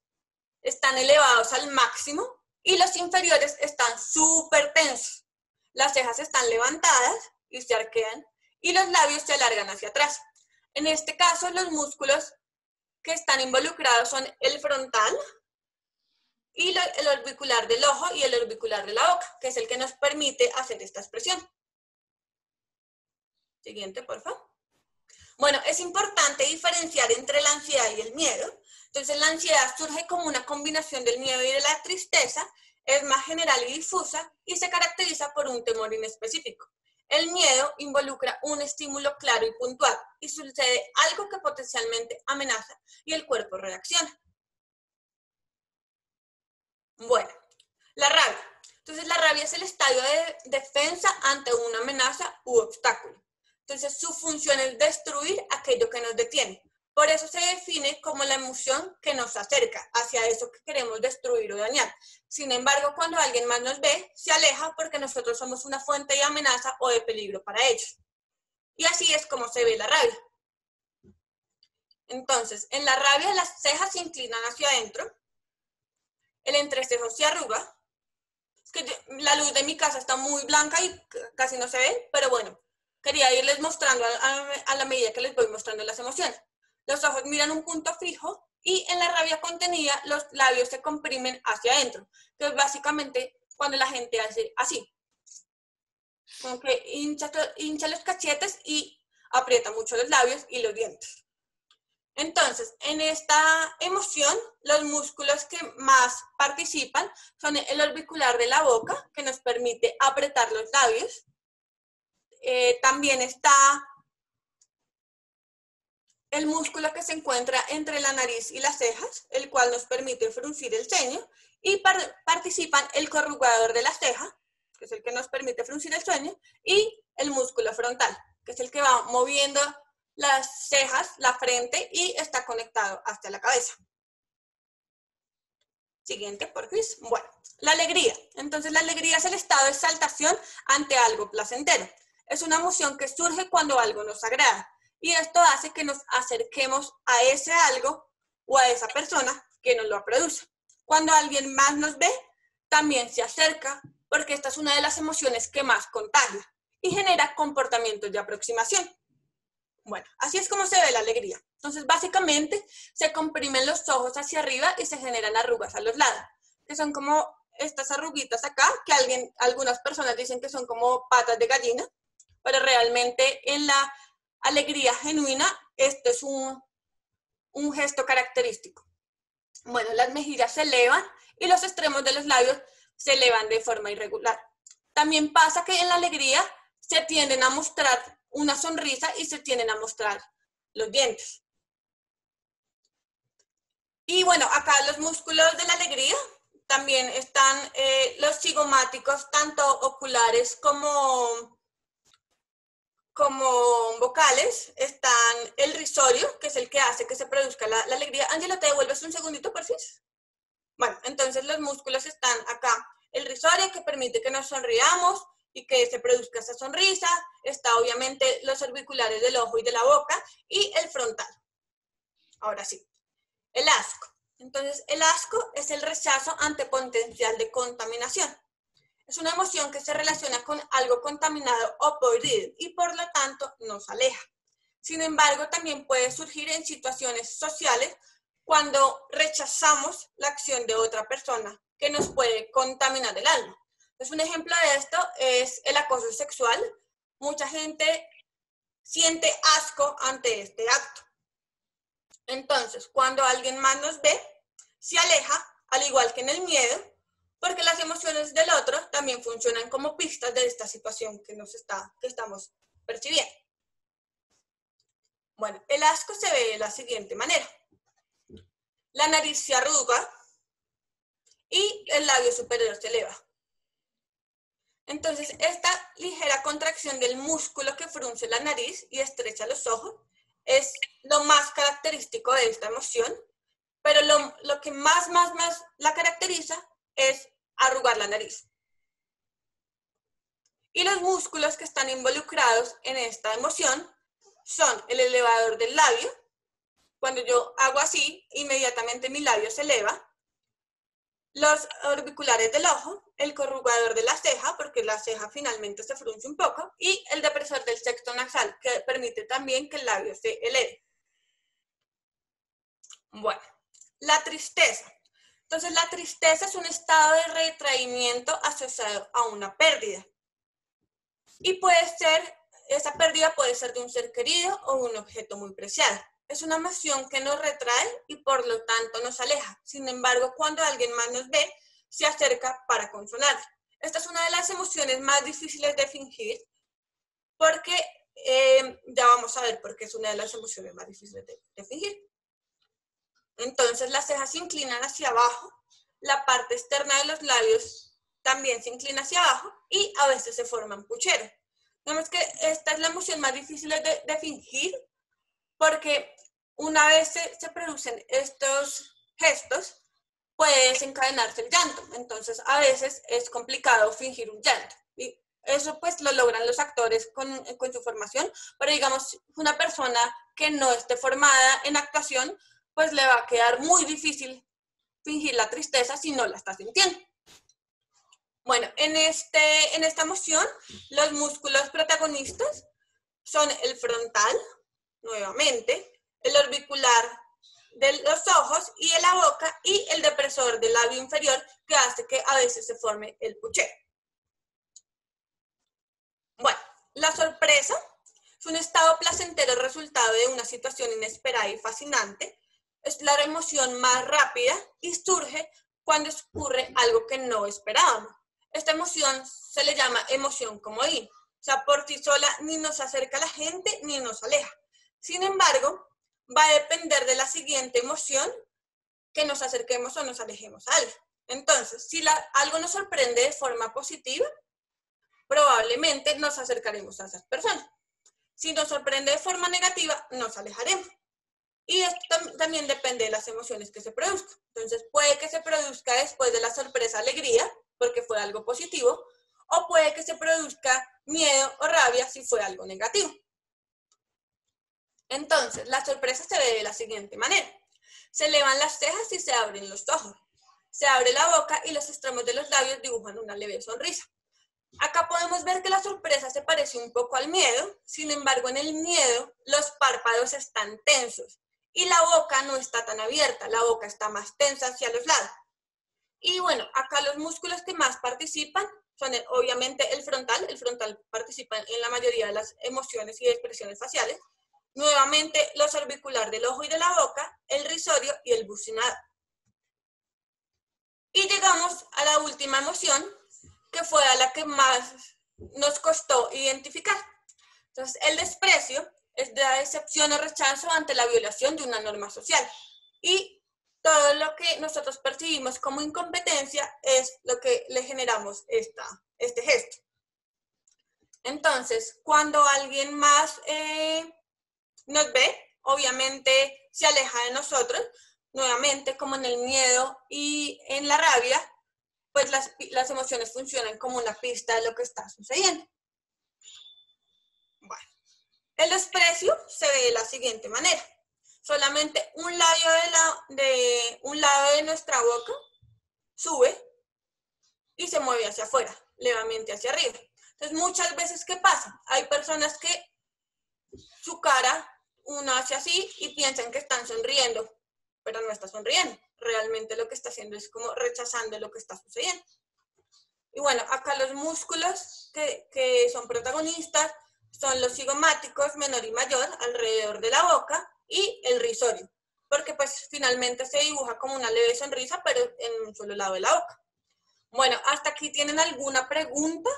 están elevados al máximo y los inferiores están súper tensos. Las cejas están levantadas y se arquean y los labios se alargan hacia atrás. En este caso, los músculos que están involucrados son el frontal y el orbicular del ojo y el orbicular de la boca, que es el que nos permite hacer esta expresión. Siguiente, por favor. Bueno, es importante diferenciar entre la ansiedad y el miedo. Entonces, la ansiedad surge como una combinación del miedo y de la tristeza, es más general y difusa y se caracteriza por un temor inespecífico. El miedo involucra un estímulo claro y puntual y sucede algo que potencialmente amenaza y el cuerpo reacciona. Bueno, la rabia. Entonces, la rabia es el estadio de defensa ante una amenaza u obstáculo. Entonces, su función es destruir aquello que nos detiene. Por eso se define como la emoción que nos acerca hacia eso que queremos destruir o dañar. Sin embargo, cuando alguien más nos ve, se aleja porque nosotros somos una fuente de amenaza o de peligro para ellos. Y así es como se ve la rabia. Entonces, en la rabia las cejas se inclinan hacia adentro, el entrecejo se arruga. Es que la luz de mi casa está muy blanca y casi no se ve, pero bueno, quería irles mostrando a la medida que les voy mostrando las emociones. Los ojos miran un punto fijo y en la rabia contenida los labios se comprimen hacia adentro, que es básicamente cuando la gente hace así. Como que hincha los cachetes y aprieta mucho los labios y los dientes. Entonces, en esta emoción, los músculos que más participan son el orbicular de la boca, que nos permite apretar los labios. También está el músculo que se encuentra entre la nariz y las cejas, el cual nos permite fruncir el ceño, y participan el corrugador de la ceja, que es el que nos permite fruncir el ceño, y el músculo frontal, que es el que va moviendo las cejas, la frente y está conectado hasta la cabeza. Siguiente, por favor. Bueno, la alegría. Entonces, la alegría es el estado de exaltación ante algo placentero. Es una emoción que surge cuando algo nos agrada. Y esto hace que nos acerquemos a ese algo o a esa persona que nos lo produce. Cuando alguien más nos ve, también se acerca, porque esta es una de las emociones que más contagia y genera comportamientos de aproximación. Bueno, así es como se ve la alegría. Entonces, básicamente, se comprimen los ojos hacia arriba y se generan arrugas a los lados, que son como estas arruguitas acá, que algunas personas dicen que son como patas de gallina, pero realmente en la alegría genuina, este es un gesto característico. Bueno, las mejillas se elevan y los extremos de los labios se elevan de forma irregular. También pasa que en la alegría se tienden a mostrar una sonrisa y se tienden a mostrar los dientes. Y bueno, acá los músculos de la alegría también están los cigomáticos, tanto oculares como vocales. Están el risorio, que es el que hace que se produzca la alegría. Ángela, ¿te devuelves un segundito, por favor? Bueno, entonces los músculos están acá. El risorio, que permite que nos sonriamos y que se produzca esa sonrisa. Está obviamente los orbiculares del ojo y de la boca. Y el frontal. Ahora sí. El asco. Entonces, el asco es el rechazo ante potencial de contaminación. Es una emoción que se relaciona con algo contaminado o podrido y por lo tanto nos aleja. Sin embargo, también puede surgir en situaciones sociales cuando rechazamos la acción de otra persona que nos puede contaminar el alma. Entonces, un ejemplo de esto es el acoso sexual. Mucha gente siente asco ante este acto. Entonces, cuando alguien más nos ve, se aleja, al igual que en el miedo, porque las emociones del otro también funcionan como pistas de esta situación que estamos percibiendo. Bueno, el asco se ve de la siguiente manera. La nariz se arruga y el labio superior se eleva. Entonces, esta ligera contracción del músculo que frunce la nariz y estrecha los ojos es lo más característico de esta emoción, pero lo que más la caracteriza es arrugar la nariz. Y los músculos que están involucrados en esta emoción son el elevador del labio. Cuando yo hago así, inmediatamente mi labio se eleva. Los orbiculares del ojo, el corrugador de la ceja, porque la ceja finalmente se frunce un poco, y el depresor del sexto nasal, que permite también que el labio se eleve. Bueno, la tristeza. Entonces, la tristeza es un estado de retraimiento asociado a una pérdida. Y esa pérdida puede ser de un ser querido o un objeto muy preciado. Es una emoción que nos retrae y por lo tanto nos aleja. Sin embargo, cuando alguien más nos ve, se acerca para consolar. Esta es una de las emociones más difíciles de fingir porque, ya vamos a ver por qué es una de las emociones más difíciles de fingir. Entonces las cejas se inclinan hacia abajo, la parte externa de los labios también se inclina hacia abajo y a veces se forman pucheros. Vemos que esta es la emoción más difícil de fingir porque una vez se producen estos gestos, puede desencadenarse el llanto. Entonces, a veces es complicado fingir un llanto. Y eso pues lo logran los actores con su formación, pero digamos, una persona que no esté formada en actuación, pues le va a quedar muy difícil fingir la tristeza si no la está sintiendo. Bueno, en esta emoción, los músculos protagonistas son el frontal, nuevamente, el orbicular de los ojos y de la boca y el depresor del labio inferior que hace que a veces se forme el puchero. Bueno, la sorpresa es un estado placentero resultado de una situación inesperada y fascinante. Es la emoción más rápida y surge cuando ocurre algo que no esperábamos. Esta emoción se le llama emoción comodín. O sea, por sí sola ni nos acerca a la gente ni nos aleja. Sin embargo, va a depender de la siguiente emoción que nos acerquemos o nos alejemos a algo. Entonces, si algo nos sorprende de forma positiva, probablemente nos acercaremos a esas personas. Si nos sorprende de forma negativa, nos alejaremos. Y esto también depende de las emociones que se produzcan. Entonces, puede que se produzca después de la sorpresa alegría, porque fue algo positivo, o puede que se produzca miedo o rabia si fue algo negativo. Entonces, la sorpresa se ve de la siguiente manera. Se elevan las cejas y se abren los ojos. Se abre la boca y los extremos de los labios dibujan una leve sonrisa. Acá podemos ver que la sorpresa se parece un poco al miedo, sin embargo, en el miedo los párpados están tensos y la boca no está tan abierta, la boca está más tensa hacia los lados. Y bueno, acá los músculos que más participan son obviamente el frontal participa en la mayoría de las emociones y expresiones faciales. Nuevamente, los orbicular del ojo y de la boca, el risorio y el bucinado. Y llegamos a la última emoción, que fue a la que más nos costó identificar. Entonces, el desprecio es de la decepción o rechazo ante la violación de una norma social. Y todo lo que nosotros percibimos como incompetencia es lo que le generamos este gesto. Entonces, cuando alguien más nos ve, obviamente se aleja de nosotros, nuevamente como en el miedo y en la rabia, pues las emociones funcionan como una pista de lo que está sucediendo. Bueno, el desprecio se ve de la siguiente manera. Solamente un lado de nuestra boca sube y se mueve hacia afuera, levemente hacia arriba. Entonces, muchas veces, ¿qué pasa? Hay personas que su cara, uno hace así y piensan que están sonriendo, pero no está sonriendo. Realmente lo que está haciendo es como rechazando lo que está sucediendo. Y bueno, acá los músculos que son protagonistas son los cigomáticos menor y mayor alrededor de la boca y el risorio, porque pues finalmente se dibuja como una leve sonrisa, pero en un solo lado de la boca. Bueno, ¿hasta aquí tienen alguna pregunta?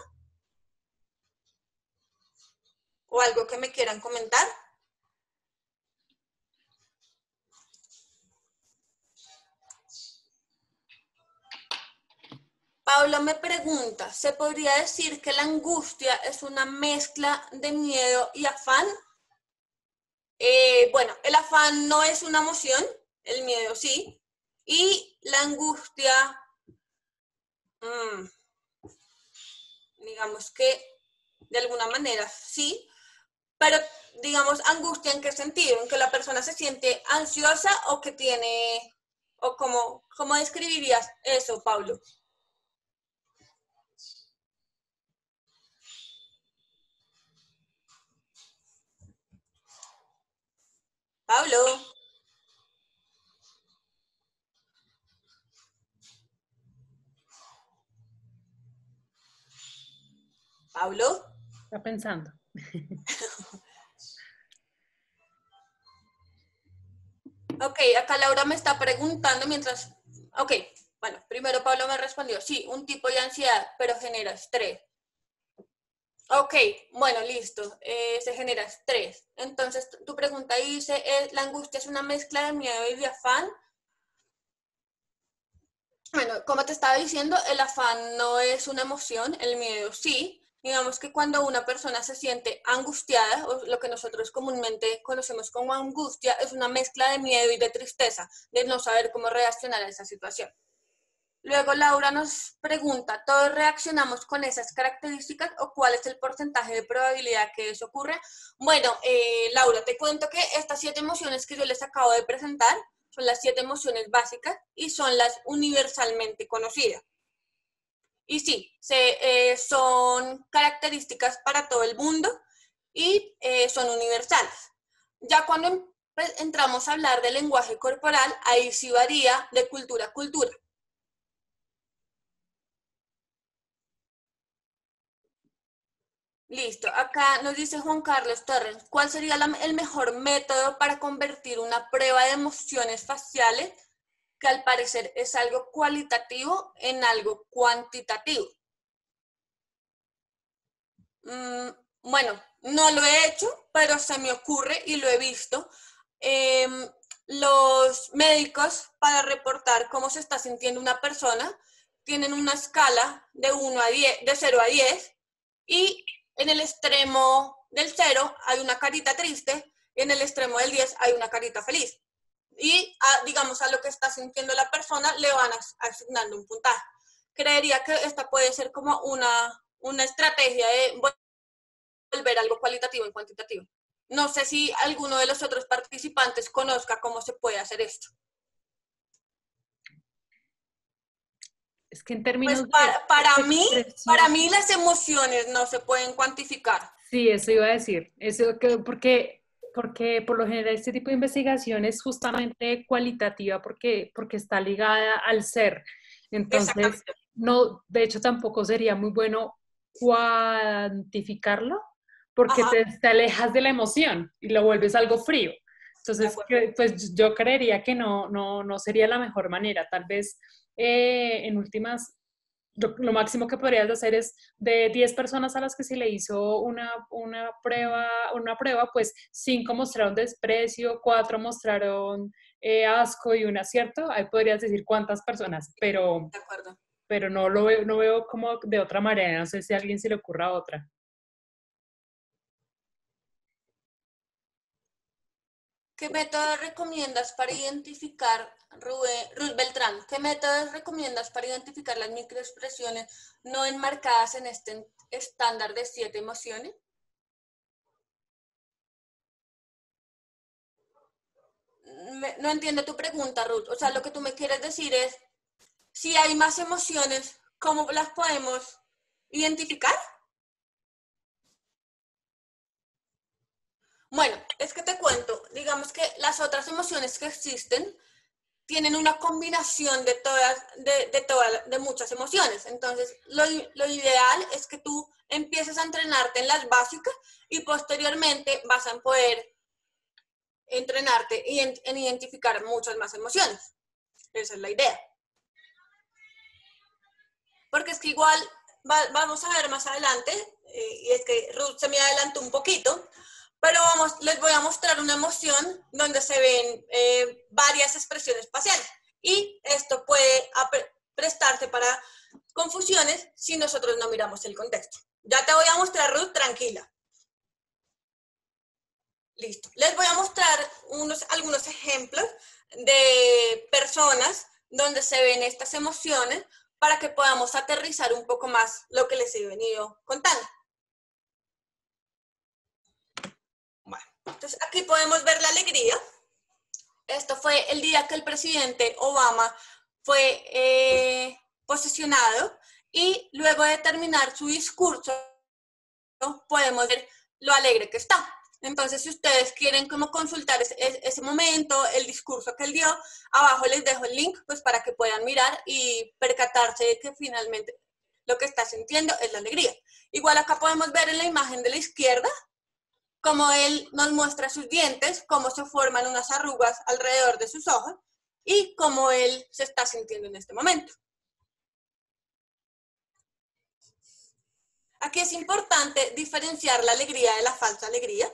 ¿O algo que me quieran comentar? Paula me pregunta, ¿se podría decir que la angustia es una mezcla de miedo y afán? Bueno, el afán no es una emoción, el miedo sí, y la angustia, digamos que de alguna manera sí, pero digamos angustia ¿en qué sentido? ¿En que la persona se siente ansiosa o que tiene, o cómo describirías eso, Pablo? Pablo. Pablo.
Está pensando.
Ok, acá Laura me está preguntando mientras... Ok, bueno, primero Pablo me respondió, sí, un tipo de ansiedad, pero genera estrés. Ok, bueno, listo, se genera estrés. Entonces, tu pregunta dice, ¿la angustia es una mezcla de miedo y de afán? Bueno, como te estaba diciendo, el afán no es una emoción, el miedo sí. Digamos que cuando una persona se siente angustiada, o lo que nosotros comúnmente conocemos como angustia, es una mezcla de miedo y de tristeza, de no saber cómo reaccionar a esa situación. Luego Laura nos pregunta, ¿todos reaccionamos con esas características o cuál es el porcentaje de probabilidad que eso ocurra? Bueno, Laura, te cuento que estas 7 emociones que yo les acabo de presentar son las 7 emociones básicas y son las universalmente conocidas. Y sí, son características para todo el mundo y son universales. Ya cuando entramos a hablar del lenguaje corporal, ahí sí varía de cultura a cultura. Listo, acá nos dice Juan Carlos Torres, ¿cuál sería el mejor método para convertir una prueba de emociones faciales, que al parecer es algo cualitativo, en algo cuantitativo? Bueno, no lo he hecho, pero se me ocurre y lo he visto. Los médicos, para reportar cómo se está sintiendo una persona, tienen una escala de 1 a 10, de 0 a 10, y en el extremo del 0 hay una carita triste, y en el extremo del 10 hay una carita feliz. Y digamos a lo que está sintiendo la persona le van asignando un puntaje. Creería que esta puede ser como una estrategia de volver algo cualitativo en cuantitativo. No sé si alguno de los otros participantes conozca cómo se puede hacer esto.
Es que en términos
pues para mí
de...
las emociones no se pueden cuantificar.
Sí, eso iba a decir. Eso porque por lo general este tipo de investigación es justamente cualitativa porque está ligada al ser. Entonces,
Exactamente.
no, de hecho tampoco sería muy bueno cuantificarlo porque
Ajá,
te alejas de la emoción y lo vuelves algo frío.
de
Entonces,
acuerdo.
pues yo creería que no sería la mejor manera. Tal vez en últimas, lo máximo que podrías hacer es de 10 personas a las que se le hizo una prueba, pues 5 mostraron desprecio, 4 mostraron asco y un acierto. Ahí podrías decir cuántas personas,
De acuerdo.
pero no veo como de otra manera. No sé si a alguien se le ocurra otra.
¿Qué métodos recomiendas para identificar, Ruth Beltrán, qué métodos recomiendas para identificar las microexpresiones no enmarcadas en este estándar de 7 emociones? No entiendo tu pregunta, Ruth. O sea, lo que tú me quieres decir es, si hay más emociones, ¿cómo las podemos identificar? Bueno, es que te cuento, digamos que las otras emociones que existen tienen una combinación de muchas emociones. Entonces, lo ideal es que tú empieces a entrenarte en las básicas y posteriormente vas a poder entrenarte en identificar muchas más emociones. Esa es la idea. Porque es que igual vamos a ver más adelante, y es que Ruth se me adelantó un poquito, pero les voy a mostrar una emoción donde se ven varias expresiones faciales. Y esto puede prestarse para confusiones si nosotros no miramos el contexto. Ya te voy a mostrar, Ruth, tranquila. Listo. Les voy a mostrar algunos ejemplos de personas donde se ven estas emociones para que podamos aterrizar un poco más lo que les he venido contando. Bueno, entonces aquí podemos ver la alegría. Esto fue el día que el presidente Obama fue posesionado y luego de terminar su discurso podemos ver lo alegre que está. Entonces, si ustedes quieren como consultar ese momento, el discurso que él dio, abajo les dejo el link pues para que puedan mirar y percatarse de que finalmente lo que está sintiendo es la alegría. Igual acá podemos ver en la imagen de la izquierda cómo él nos muestra sus dientes, cómo se forman unas arrugas alrededor de sus ojos y cómo él se está sintiendo en este momento. Aquí es importante diferenciar la alegría de la falsa alegría.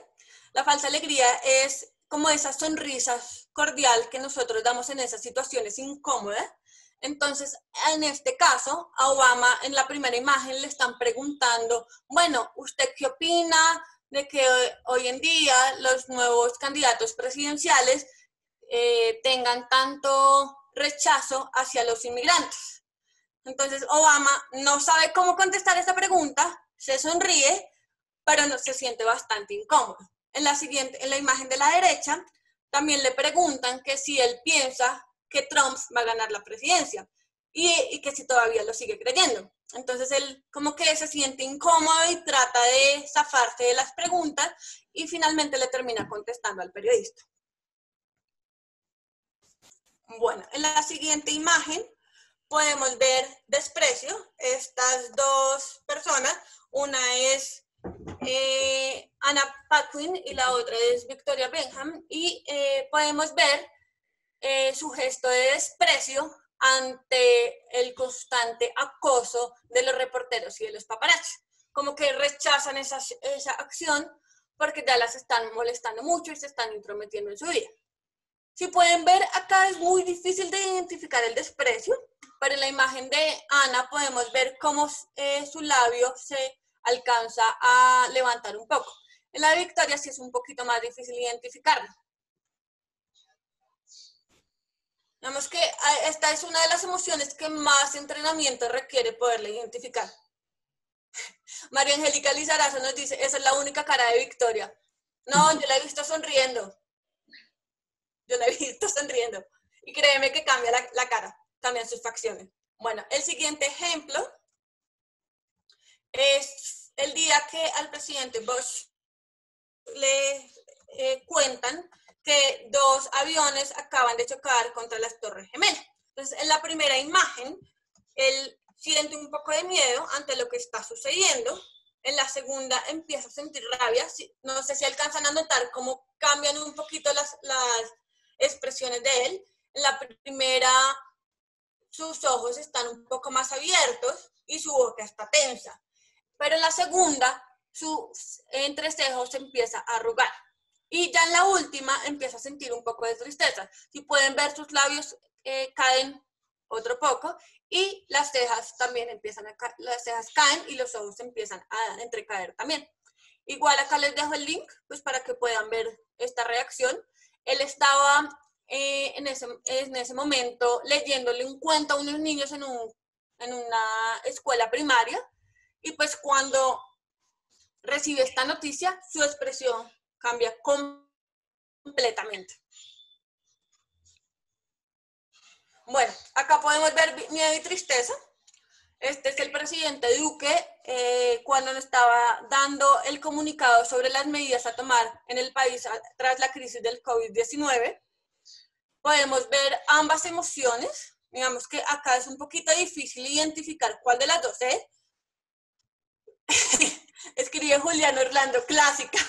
La falsa alegría es como esa sonrisa cordial que nosotros damos en esas situaciones incómodas. Entonces, en este caso, a Obama en la primera imagen le están preguntando, bueno, ¿usted qué opina de que hoy en día los nuevos candidatos presidenciales tengan tanto rechazo hacia los inmigrantes? Entonces Obama no sabe cómo contestar esa pregunta, se sonríe, pero no se siente bastante incómodo. En la imagen de la derecha, también le preguntan que si él piensa que Trump va a ganar la presidencia y que si todavía lo sigue creyendo. Entonces él como que se siente incómodo y trata de zafarse de las preguntas y finalmente le termina contestando al periodista. Bueno, en la siguiente imagen podemos ver desprecio. Estas dos personas, una es Anna Paquin y la otra es Victoria Beckham, y podemos ver su gesto de desprecio ante el constante acoso de los reporteros y de los paparazzi. Como que rechazan esa acción porque ya las están molestando mucho y se están intrometiendo en su vida. Si pueden ver, acá es muy difícil de identificar el desprecio, pero en la imagen de Ana podemos ver cómo su labio se alcanza a levantar un poco. En la de Victoria sí es un poquito más difícil identificarlo. Vemos que esta es una de las emociones que más entrenamiento requiere poderla identificar. María Angélica Lizarazo nos dice, esa es la única cara de Victoria. No, yo la he visto sonriendo. Yo la he visto sonriendo. Y créeme que cambia la cara, cambian sus facciones. Bueno, el siguiente ejemplo es el día que al presidente Bush le cuentan que 2 aviones acaban de chocar contra las Torres Gemelas. Entonces, en la primera imagen él siente un poco de miedo ante lo que está sucediendo. En la segunda empieza a sentir rabia. No sé si alcanzan a notar cómo cambian un poquito las expresiones de él. En la primera, sus ojos están un poco más abiertos y su boca está tensa. Pero en la segunda, su entrecejo se empieza a arrugar. Y ya en la última empieza a sentir un poco de tristeza. Si pueden ver, sus labios caen otro poco y las cejas también las cejas caen y los ojos empiezan a entrecaer también. Igual acá les dejo el link pues para que puedan ver esta reacción. Él estaba en ese momento leyéndole un cuento a unos niños en una escuela primaria y pues cuando recibe esta noticia, su expresión cambia completamente. Bueno, acá podemos ver miedo y tristeza. Este es el presidente Duque cuando nos estaba dando el comunicado sobre las medidas a tomar en el país tras la crisis del COVID-19. Podemos ver ambas emociones. Digamos que acá es un poquito difícil identificar cuál de las dos es. Escribe Julián Orlando, clásica.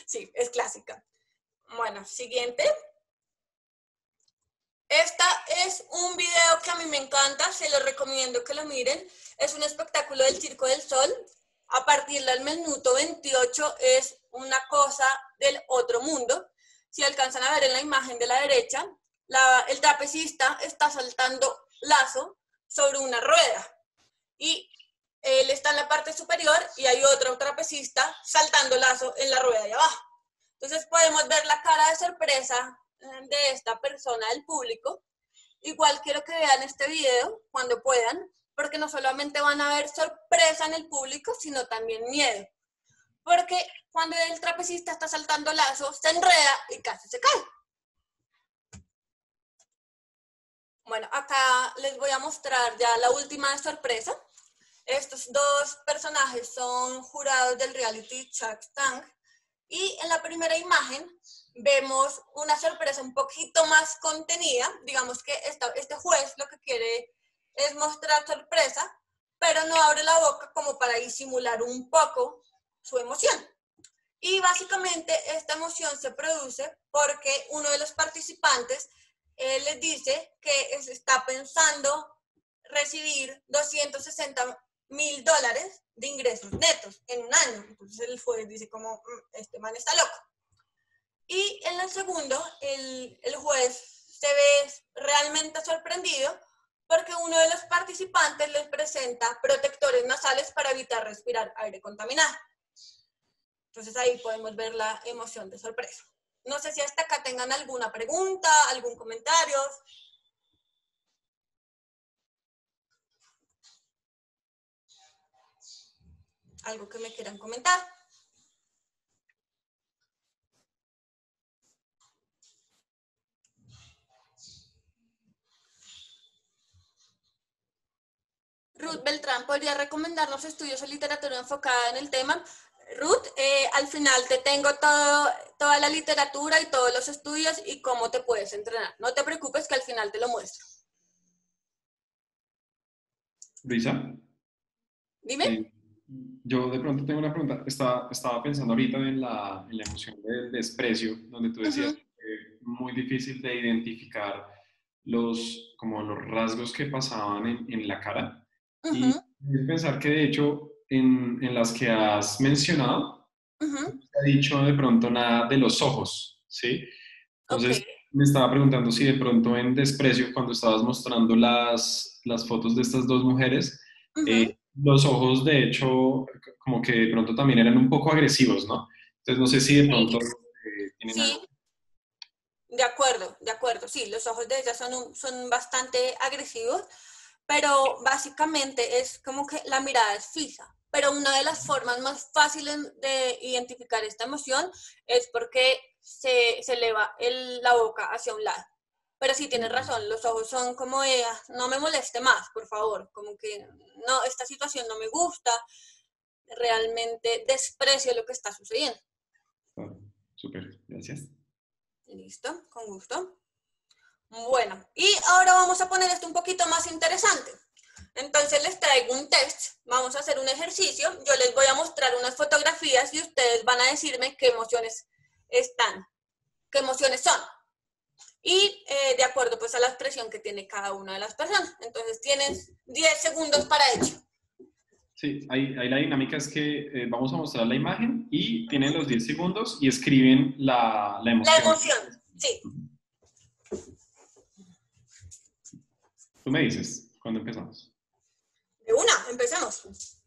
Sí, es clásica. Bueno, siguiente. Esta es un video que a mí me encanta, se lo recomiendo que lo miren. Es un espectáculo del Circo del Sol. A partir del minuto 28 es una cosa del otro mundo. Si alcanzan a ver en la imagen de la derecha, el trapecista está saltando lazo sobre una rueda. Y él está en la parte superior y hay otro trapecista saltando lazo en la rueda de abajo. Entonces podemos ver la cara de sorpresa de esta persona del público. Igual quiero que vean este video cuando puedan, porque no solamente van a ver sorpresa en el público, sino también miedo. Porque cuando el trapecista está saltando lazo, se enreda y casi se cae. Bueno, acá les voy a mostrar ya la última sorpresa. Estos dos personajes son jurados del reality Shark Tank. Y en la primera imagen vemos una sorpresa un poquito más contenida. Digamos que este juez lo que quiere es mostrar sorpresa, pero no abre la boca como para disimular un poco su emoción. Y básicamente esta emoción se produce porque uno de los participantes les dice que está pensando recibir $260,000 de ingresos netos en un año. Entonces el juez dice como, este man está loco. Y en el segundo, el juez se ve realmente sorprendido porque uno de los participantes les presenta protectores nasales para evitar respirar aire contaminado. Entonces ahí podemos ver la emoción de sorpresa. No sé si hasta acá tengan alguna pregunta, algún comentario. Algo que me quieran comentar. Ruth Beltrán, ¿podría recomendarnos estudios o literatura enfocada en el tema? Ruth, al final te tengo toda la literatura y todos los estudios y cómo te puedes entrenar. No te preocupes que al final te lo muestro.
Luisa,
Dime.
yo de pronto tengo una pregunta. Estaba pensando ahorita en la emoción del desprecio, donde tú decías que es muy difícil de identificar como los rasgos que pasaban en la cara. Y pensar que de hecho en las que has mencionado, no se ha dicho de pronto nada de los ojos, ¿sí? Entonces me estaba preguntando si de pronto en desprecio, cuando estabas mostrando las fotos de estas dos mujeres, los ojos de hecho como que de pronto también eran un poco agresivos, ¿no? Entonces no sé si de pronto tienen algo.
Sí, de acuerdo. Sí, los ojos de ella son bastante agresivos, pero básicamente es como que la mirada es fija. Pero una de las formas más fáciles de identificar esta emoción es porque se eleva la boca hacia un lado. Pero sí, tienes razón, los ojos son como de, no me moleste más, por favor, como que no, esta situación no me gusta, realmente desprecio lo que está sucediendo.
Súper, gracias.
Listo, con gusto. Bueno, y ahora vamos a poner esto un poquito más interesante. Entonces les traigo un test, vamos a hacer un ejercicio, yo les voy a mostrar unas fotografías y ustedes van a decirme qué emociones están, qué emociones son. Y de acuerdo pues a la expresión que tiene cada una de las personas. Entonces tienes 10 segundos para ello.
Sí, ahí la dinámica es que vamos a mostrar la imagen y tienen los 10 segundos y escriben la emoción.
La emoción, sí.
Tú me dices cuando empezamos.
De una, empecemos.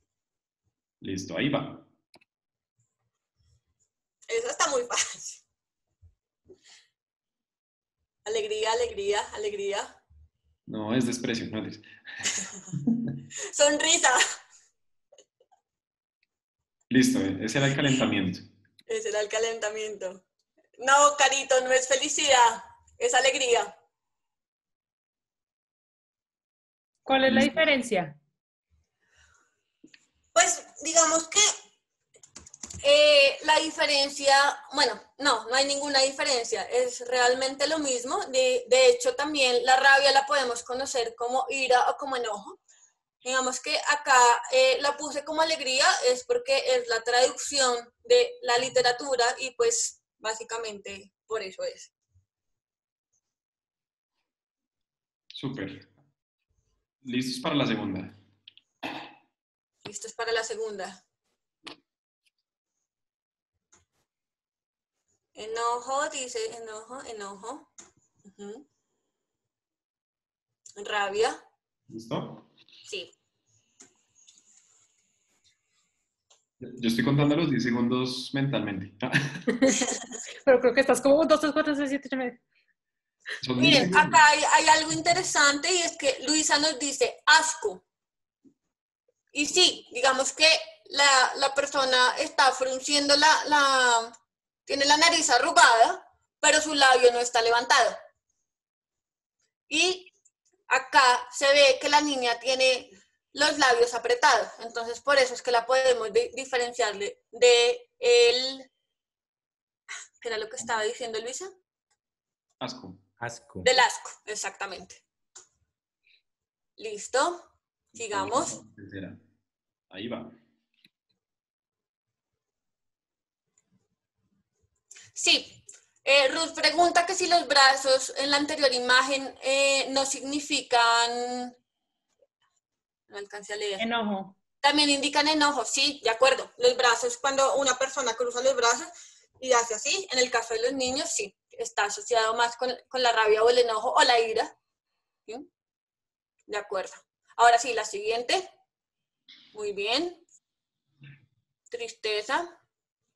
Listo, ahí va.
Eso está muy fácil. Alegría, alegría, alegría.
No, es desprecio, no es.
Sonrisa.
Listo, ese era el calentamiento.
Ese era el calentamiento. No, Carito, no es felicidad, es alegría.
¿Cuál es la
Listo.
diferencia?
Pues digamos que la diferencia, bueno, no hay ninguna diferencia, es realmente lo mismo. De hecho, también la rabia la podemos conocer como ira o como enojo. Digamos que acá la puse como alegría, es porque es la traducción de la literatura y pues básicamente por eso es.
Súper. ¿Listos para la segunda?
Listo, es para la segunda. Enojo, dice enojo, enojo. Rabia,
¿Listo?
sí.
Yo estoy contando los 10 segundos mentalmente.
Pero creo que estás como 1, 2, 3, 4, 6, 7, 8, 9.
Son 10
Miren,
segundos.
acá hay algo interesante y es que Luisa nos dice asco. Y sí, digamos que la persona está frunciendo tiene la nariz arrugada, pero su labio no está levantado. Y acá se ve que la niña tiene los labios apretados, entonces por eso es que la podemos diferenciarle de el... ¿Qué era lo que estaba diciendo Luisa?
Asco.
Asco.
Del asco, exactamente. ¿Listo? Sigamos.
Tercera. Ahí va.
Sí. Ruth pregunta que si los brazos en la anterior imagen no significan... No alcancé a leer.
Enojo.
También indican enojo, sí, de acuerdo. Los brazos, cuando una persona cruza los brazos y hace así, en el caso de los niños, sí, está asociado más con la rabia o el enojo o la ira. ¿Sí? De acuerdo. Ahora sí, la siguiente. Muy bien. Tristeza.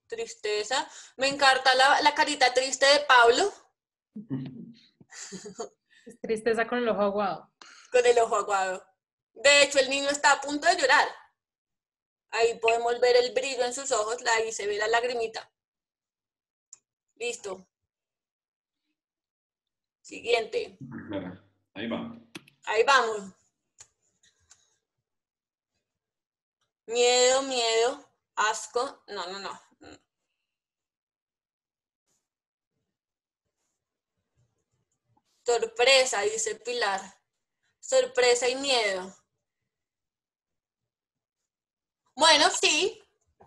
Tristeza. Me encanta la carita triste de Pablo.
Es tristeza con el ojo aguado.
Con el ojo aguado. De hecho, el niño está a punto de llorar. Ahí podemos ver el brillo en sus ojos, ahí se ve la lagrimita. Listo. Siguiente.
Clara. Ahí va.
Ahí vamos. Miedo, miedo, asco. No. Sorpresa, dice Pilar. Sorpresa y miedo. Bueno, sí,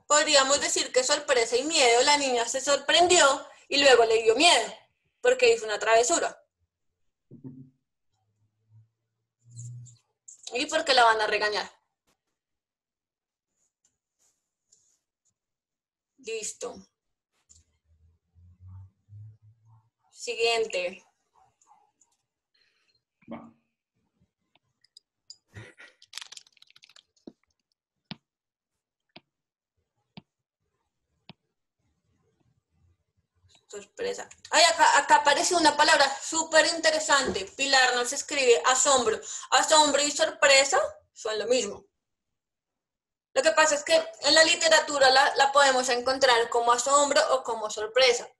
podríamos decir que sorpresa y miedo. La niña se sorprendió y luego le dio miedo porque hizo una travesura. ¿Y por qué la van a regañar? Listo. Siguiente.
Va.
Sorpresa. Ay, acá aparece una palabra súper interesante. Pilar nos escribe asombro. Asombro y sorpresa son lo mismo. Lo que pasa es que en la literatura la podemos encontrar como asombro o como sorpresa.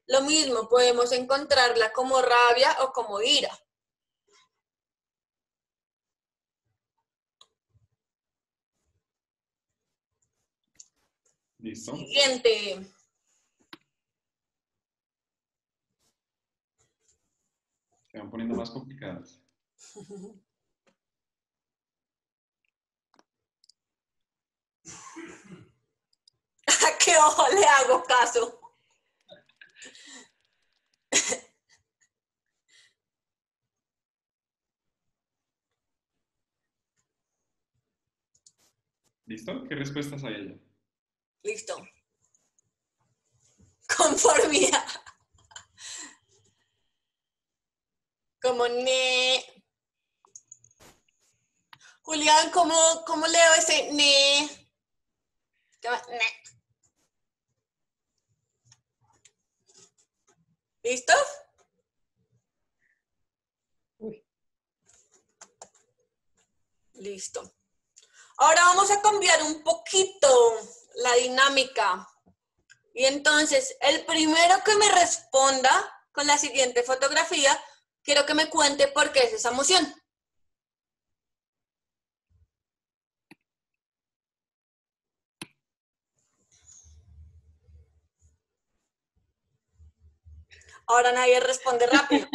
Lo mismo, podemos encontrarla como rabia o como ira.
¿Listo?
Siguiente.
Quedan todas complicadas.
¿A qué ojo le hago caso?
¿Listo? ¿Qué respuestas hay allá?
Listo. Conformidad. Como ne. Julián, ¿cómo leo ese ne? Ne. ¿Listos?
Uy.
Listo. Ahora vamos a cambiar un poquito la dinámica. Y entonces, el primero que me responda con la siguiente fotografía, quiero que me cuente por qué es esa emoción. Ahora nadie responde rápido.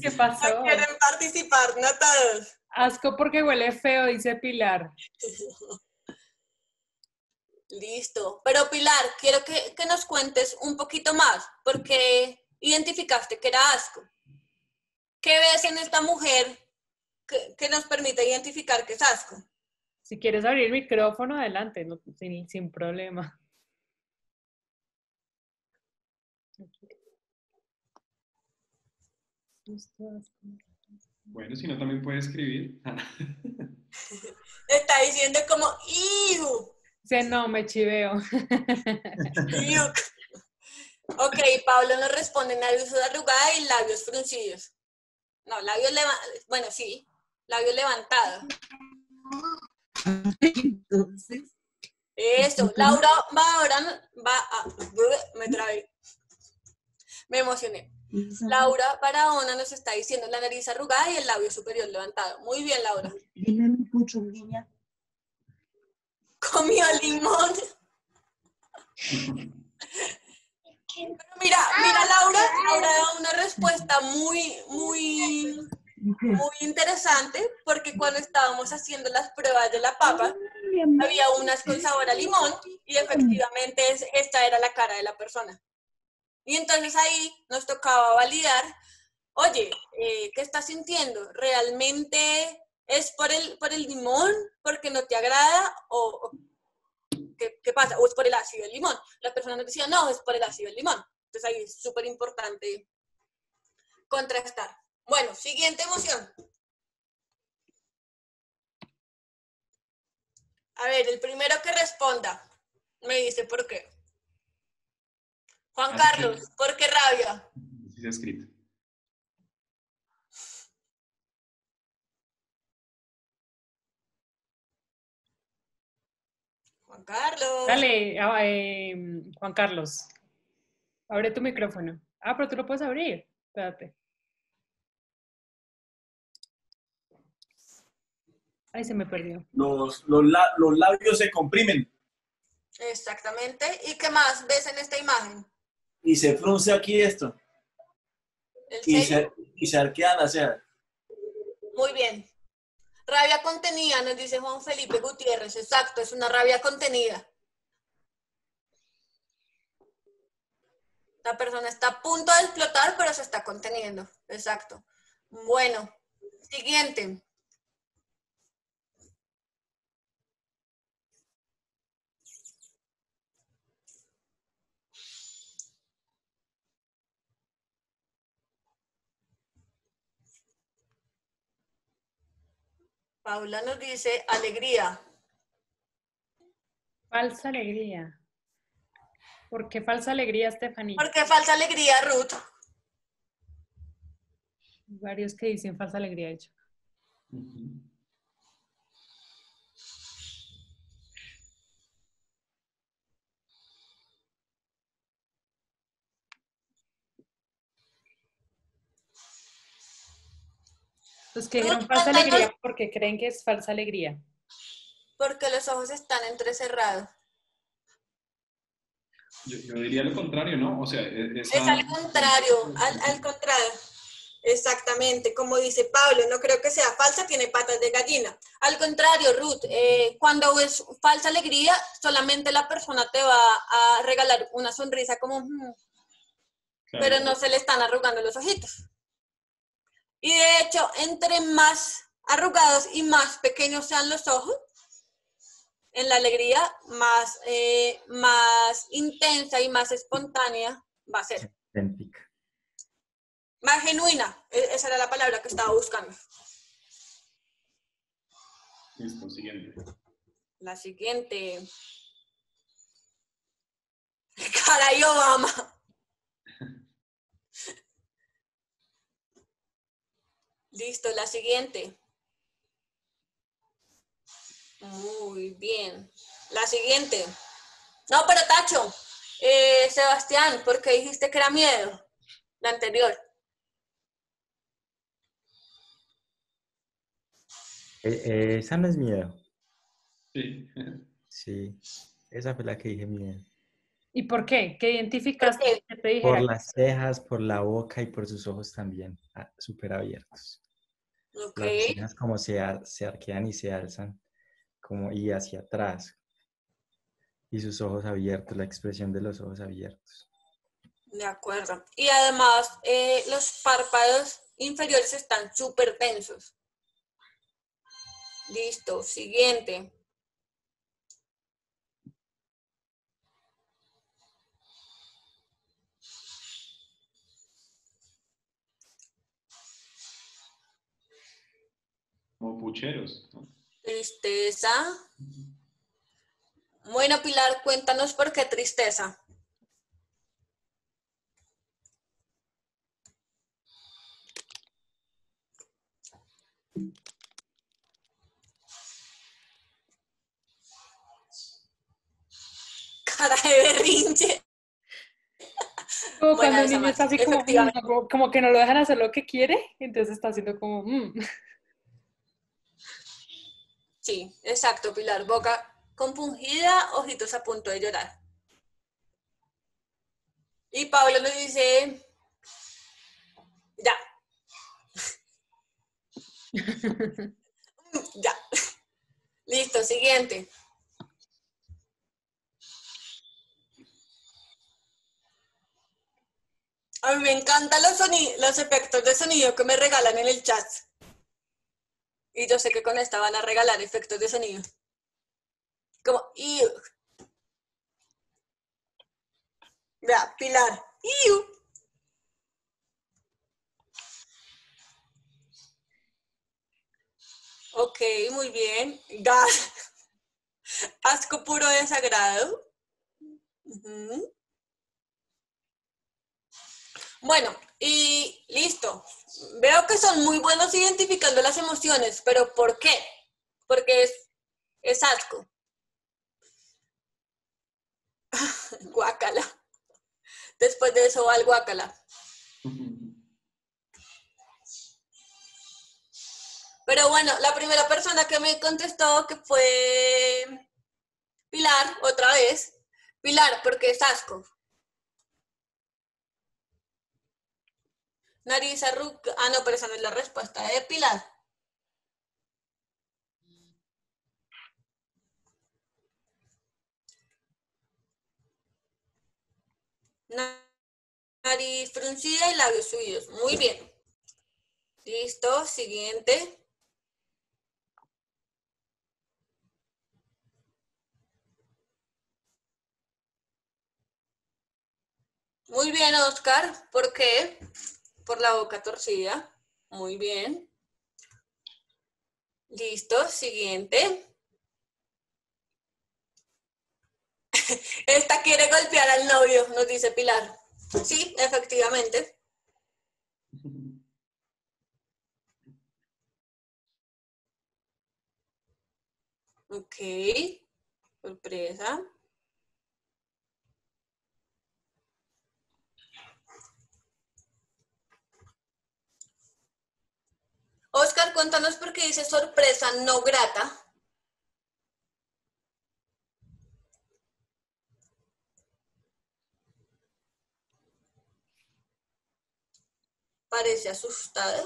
¿Qué pasó?
No quieren participar, no todos.
Asco porque huele feo, dice Pilar.
Listo. Pero Pilar, quiero que nos cuentes un poquito más, porque identificaste que era asco. ¿Qué ves en esta mujer que nos permite identificar que es asco?
Si quieres abrir el micrófono, adelante, no, sin problema.
Bueno, si no, también puede escribir.
Está diciendo como, ¡iu!
Dice, no, me chiveo.
¡Iu! Ok, Pablo nos responde labios arrugados y labios fruncidos. No, labios levantados. Bueno, sí, labios levantados.
Entonces,
Eso, Laura va a... Me trabé. Me emocioné. Laura Barahona nos está diciendo la nariz arrugada y el labio superior levantado. Muy bien, Laura.
dime mucho, niña.
Comió limón. Pero mira, Laura da una respuesta muy interesante, porque cuando estábamos haciendo las pruebas de la papa, había unas con sabor a limón y efectivamente esta era la cara de la persona. Y entonces ahí nos tocaba validar, oye, ¿qué estás sintiendo? ¿Realmente es por el limón, porque no te agrada? ¿O qué pasa? ¿O es por el ácido del limón? La persona nos decía, no, es por el ácido del limón. Entonces ahí es súper importante contrastar. Bueno, siguiente emoción. A ver, el primero que responda me dice por qué. Juan Carlos, ¿por qué rabia?
Sí, se ha escrito.
Juan Carlos.
Dale, Juan Carlos, abre tu micrófono. Ah, pero tú lo puedes abrir. Espérate. Ay, se me perdió.
Los labios se comprimen
Exactamente. ¿Y qué más ves en esta imagen?
y se frunce aquí esto
¿El
y
sello?
se arquea la ceja.
Muy bien. Rabia contenida, nos dice Juan Felipe Gutiérrez. Exacto, es una rabia contenida. La persona está a punto de explotar, pero se está conteniendo. Exacto. Bueno, siguiente. Paula nos dice alegría.
Falsa alegría. ¿Por qué falsa alegría, Stephanie?
¿Por qué falsa alegría, Ruth?
Varios que dicen falsa alegría, de hecho. Los que dijeron falsa alegría, porque creen que es falsa alegría.
Porque los ojos están entrecerrados.
Yo diría lo contrario, ¿no? O sea,
Es al contrario, al contrario. Exactamente, como dice Pablo, no creo que sea falsa, tiene patas de gallina. Al contrario, Ruth, cuando es falsa alegría, solamente la persona te va a regalar una sonrisa como, pero
Claro.
no se le están arrugando los ojitos. Y de hecho, entre más arrugados y más pequeños sean los ojos, en la alegría, más intensa y más espontánea va a ser.
Idéntica.
Más genuina, esa era la palabra que estaba buscando.
Listo, siguiente.
La siguiente. Caray, Obama. Listo, la siguiente. Muy bien. La siguiente. No, pero Tacho. Sebastián, ¿por qué dijiste que era miedo? La anterior.
Esa no es miedo.
Sí.
Sí, esa fue la que dije miedo.
¿Y por qué? ¿Qué
¿Por
identificaste
qué?
que te
Por
dijera?
las cejas, por la boca y por sus ojos también, súper abiertos.
Ok.
Las cejas como se arquean y se alzan, como y hacia atrás. Y sus ojos abiertos, la expresión de los ojos abiertos.
De acuerdo. Y además, los párpados inferiores están súper tensos. Listo. Siguiente.
Como pucheros, ¿no?
Tristeza. Bueno, Pilar, cuéntanos por qué tristeza. Cara de berrinche.
Como
Buena
cuando un
esa,
niño está
Maxi.
así como,
Efectivamente.
como que no lo dejan hacer lo que quiere, entonces está haciendo como,
Sí, exacto, Pilar. Boca compungida, ojitos a punto de llorar. Y Pablo nos dice, ya, ya. Listo, siguiente. A mí me encantan los efectos de sonido que me regalan en el chat. Y yo sé que con esta van a regalar efectos de sonido. Como, iu. Vea, Pilar. Iu. Ok, muy bien. Gas. Asco puro desagrado. Ujú. Bueno, y listo. Veo que son muy buenos identificando las emociones, pero ¿por qué? Porque es asco. Guácala. Después de eso va el guácala. Pero bueno, la primera persona que me contestó que fue Pilar, otra vez. Pilar, porque es asco. Nariz arruga. Ah, no, pero esa no es la respuesta de Pilar. Nariz fruncida y labios subidos. Muy bien. Listo, siguiente. Muy bien, Oscar. ¿Por qué? Por la boca torcida. Muy bien. Listo, siguiente. Esta quiere golpear al novio, nos dice Pilar. Sí, efectivamente. Ok, sorpresa. Oscar, cuéntanos por qué dice sorpresa no grata. Parece asustada.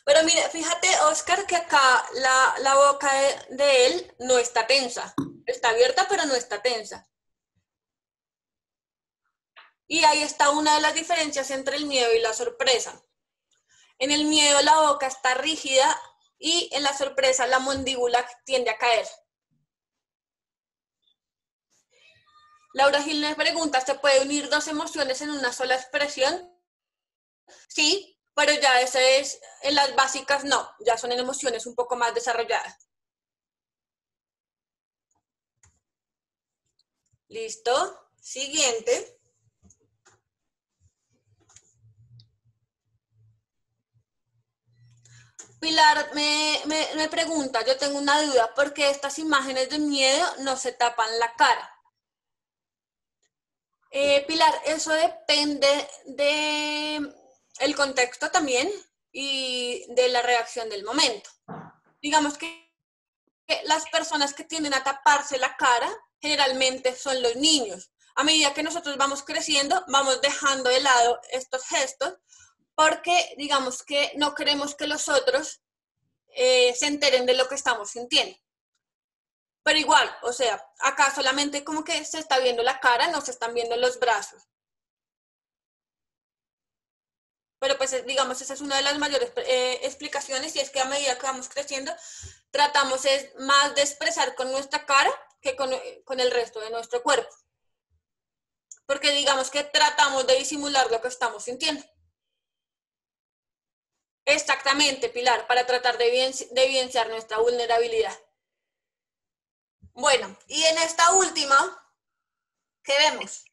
Pero mira, fíjate, Oscar, que acá la boca de él no está tensa. Está abierta, pero no está tensa. Y ahí está una de las diferencias entre el miedo y la sorpresa. En el miedo la boca está rígida y en la sorpresa la mandíbula tiende a caer. Laura Gil me pregunta, ¿se puede unir dos emociones en una sola expresión? Sí, pero ya eso es, en las básicas no, ya son en emociones un poco más desarrolladas. ¿Listo? Siguiente. Pilar me pregunta, yo tengo una duda, ¿por qué estas imágenes de miedo no se tapan la cara? Pilar, eso depende del contexto también y de la reacción del momento. Digamos que las personas que tienden a taparse la cara generalmente son los niños. A medida que nosotros vamos creciendo, vamos dejando de lado estos gestos porque digamos que no queremos que los otros se enteren de lo que estamos sintiendo. Pero igual, o sea, acá solamente como que se está viendo la cara, no se están viendo los brazos. Pero pues digamos, esa es una de las mayores explicaciones, y es que a medida que vamos creciendo, tratamos más de expresar con nuestra cara que con el resto de nuestro cuerpo. Porque digamos que tratamos de disimular lo que estamos sintiendo. Exactamente, Pilar, para tratar de evidenciar nuestra vulnerabilidad. Bueno, y en esta última, ¿qué vemos?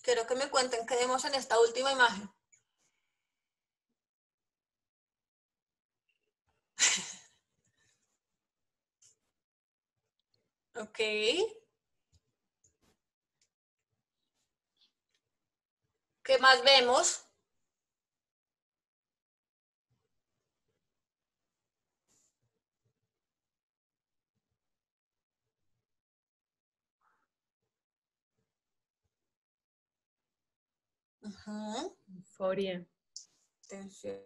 Quiero que me cuenten qué vemos en esta última imagen. Ok. ¿Qué más vemos?
Euforia.
Tensión.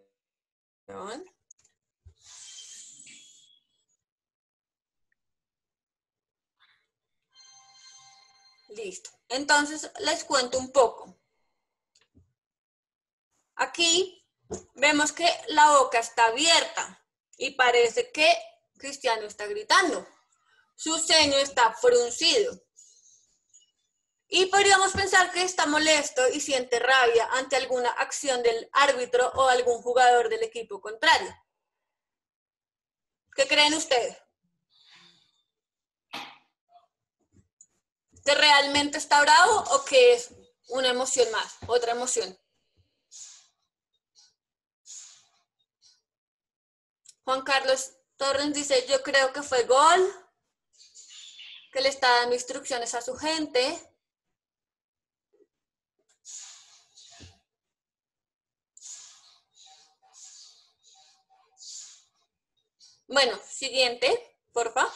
Listo. Entonces les cuento un poco. Aquí vemos que la boca está abierta y parece que Cristiano está gritando. Su ceño está fruncido. Y podríamos pensar que está molesto y siente rabia ante alguna acción del árbitro o algún jugador del equipo contrario. ¿Qué creen ustedes? ¿Que realmente está bravo o que es una emoción más, otra emoción? Juan Carlos Torres dice, yo creo que fue gol, que le está dando instrucciones a su gente. Bueno, siguiente, porfa.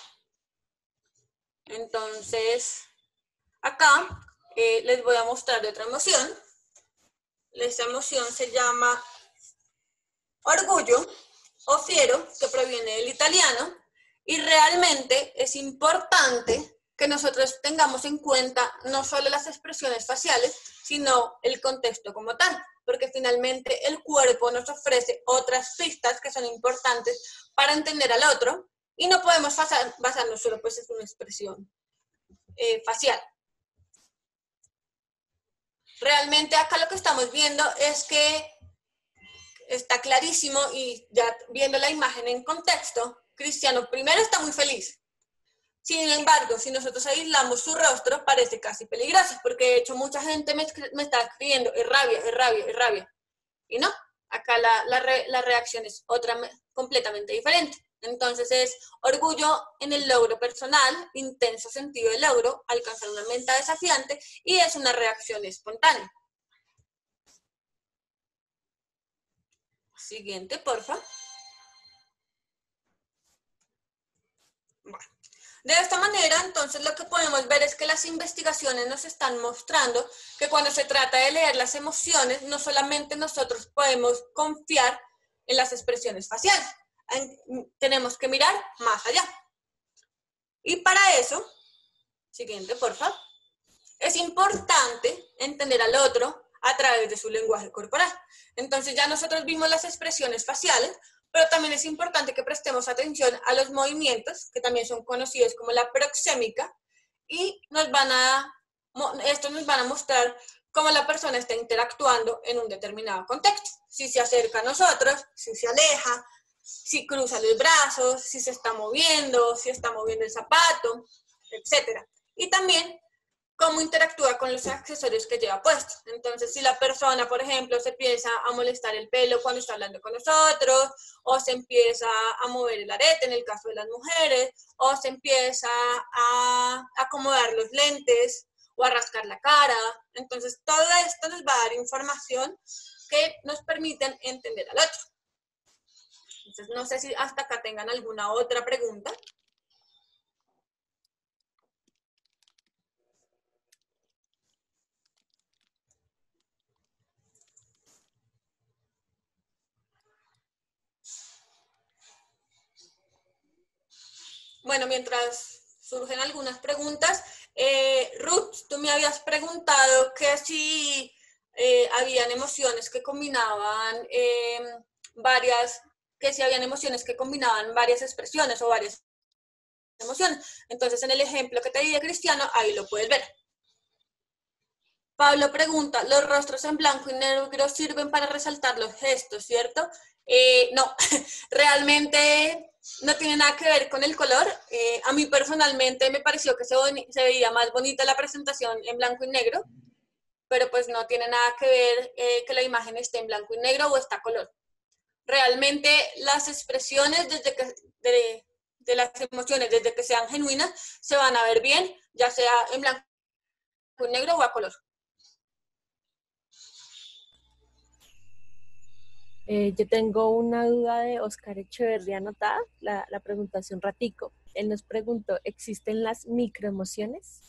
Entonces, acá les voy a mostrar de otra emoción. Esta emoción se llama orgullo o fiero, que proviene del italiano, y realmente es importante que nosotros tengamos en cuenta no solo las expresiones faciales, sino el contexto como tal, porque finalmente el cuerpo nos ofrece otras pistas que son importantes para entender al otro, y no podemos basarnos solo pues en una expresión facial. Realmente acá lo que estamos viendo es que está clarísimo, y ya viendo la imagen en contexto, Cristiano primero está muy feliz. Sin embargo, si nosotros aislamos su rostro, parece casi peligroso, porque de hecho mucha gente me está escribiendo, es rabia, es rabia, es rabia. Y no, acá la reacción es otra completamente diferente. Entonces es orgullo en el logro personal, intenso sentido de logro, alcanzar una meta desafiante, y es una reacción espontánea. Siguiente, porfa. Bueno. De esta manera, entonces, lo que podemos ver es que las investigaciones nos están mostrando que cuando se trata de leer las emociones, no solamente nosotros podemos confiar en las expresiones faciales, tenemos que mirar más allá. Y para eso, siguiente, por favor, es importante entender al otro a través de su lenguaje corporal. Entonces ya nosotros vimos las expresiones faciales, pero también es importante que prestemos atención a los movimientos, que también son conocidos como la proxémica, y estos nos van a mostrar cómo la persona está interactuando en un determinado contexto. Si se acerca a nosotros, si se aleja, si cruza los brazos, si se está moviendo, si está moviendo el zapato, etc. Y también cómo interactúa con los accesorios que lleva puestos. Entonces, si la persona, por ejemplo, se empieza a molestar el pelo cuando está hablando con nosotros, o se empieza a mover el arete en el caso de las mujeres, o se empieza a acomodar los lentes, o a rascar la cara. Entonces, todo esto nos va a dar información que nos permiten entender al otro. Entonces, no sé si hasta acá tengan alguna otra pregunta. Bueno, mientras surgen algunas preguntas, Ruth, tú me habías preguntado que si habían emociones que combinaban varias expresiones o varias emociones. Entonces, en el ejemplo que te di de Cristiano, ahí lo puedes ver. Pablo pregunta, ¿los rostros en blanco y negro sirven para resaltar los gestos, cierto? No, realmente no tiene nada que ver con el color. A mí personalmente me pareció que se veía más bonita la presentación en blanco y negro, pero pues no tiene nada que ver que la imagen esté en blanco y negro o está a color. Realmente las expresiones de las emociones, desde que sean genuinas, se van a ver bien, ya sea en blanco y negro o a color.
Yo tengo una duda de Oscar Echeverría anotada, la pregunta hace un ratico. Él nos preguntó, ¿existen las microemociones?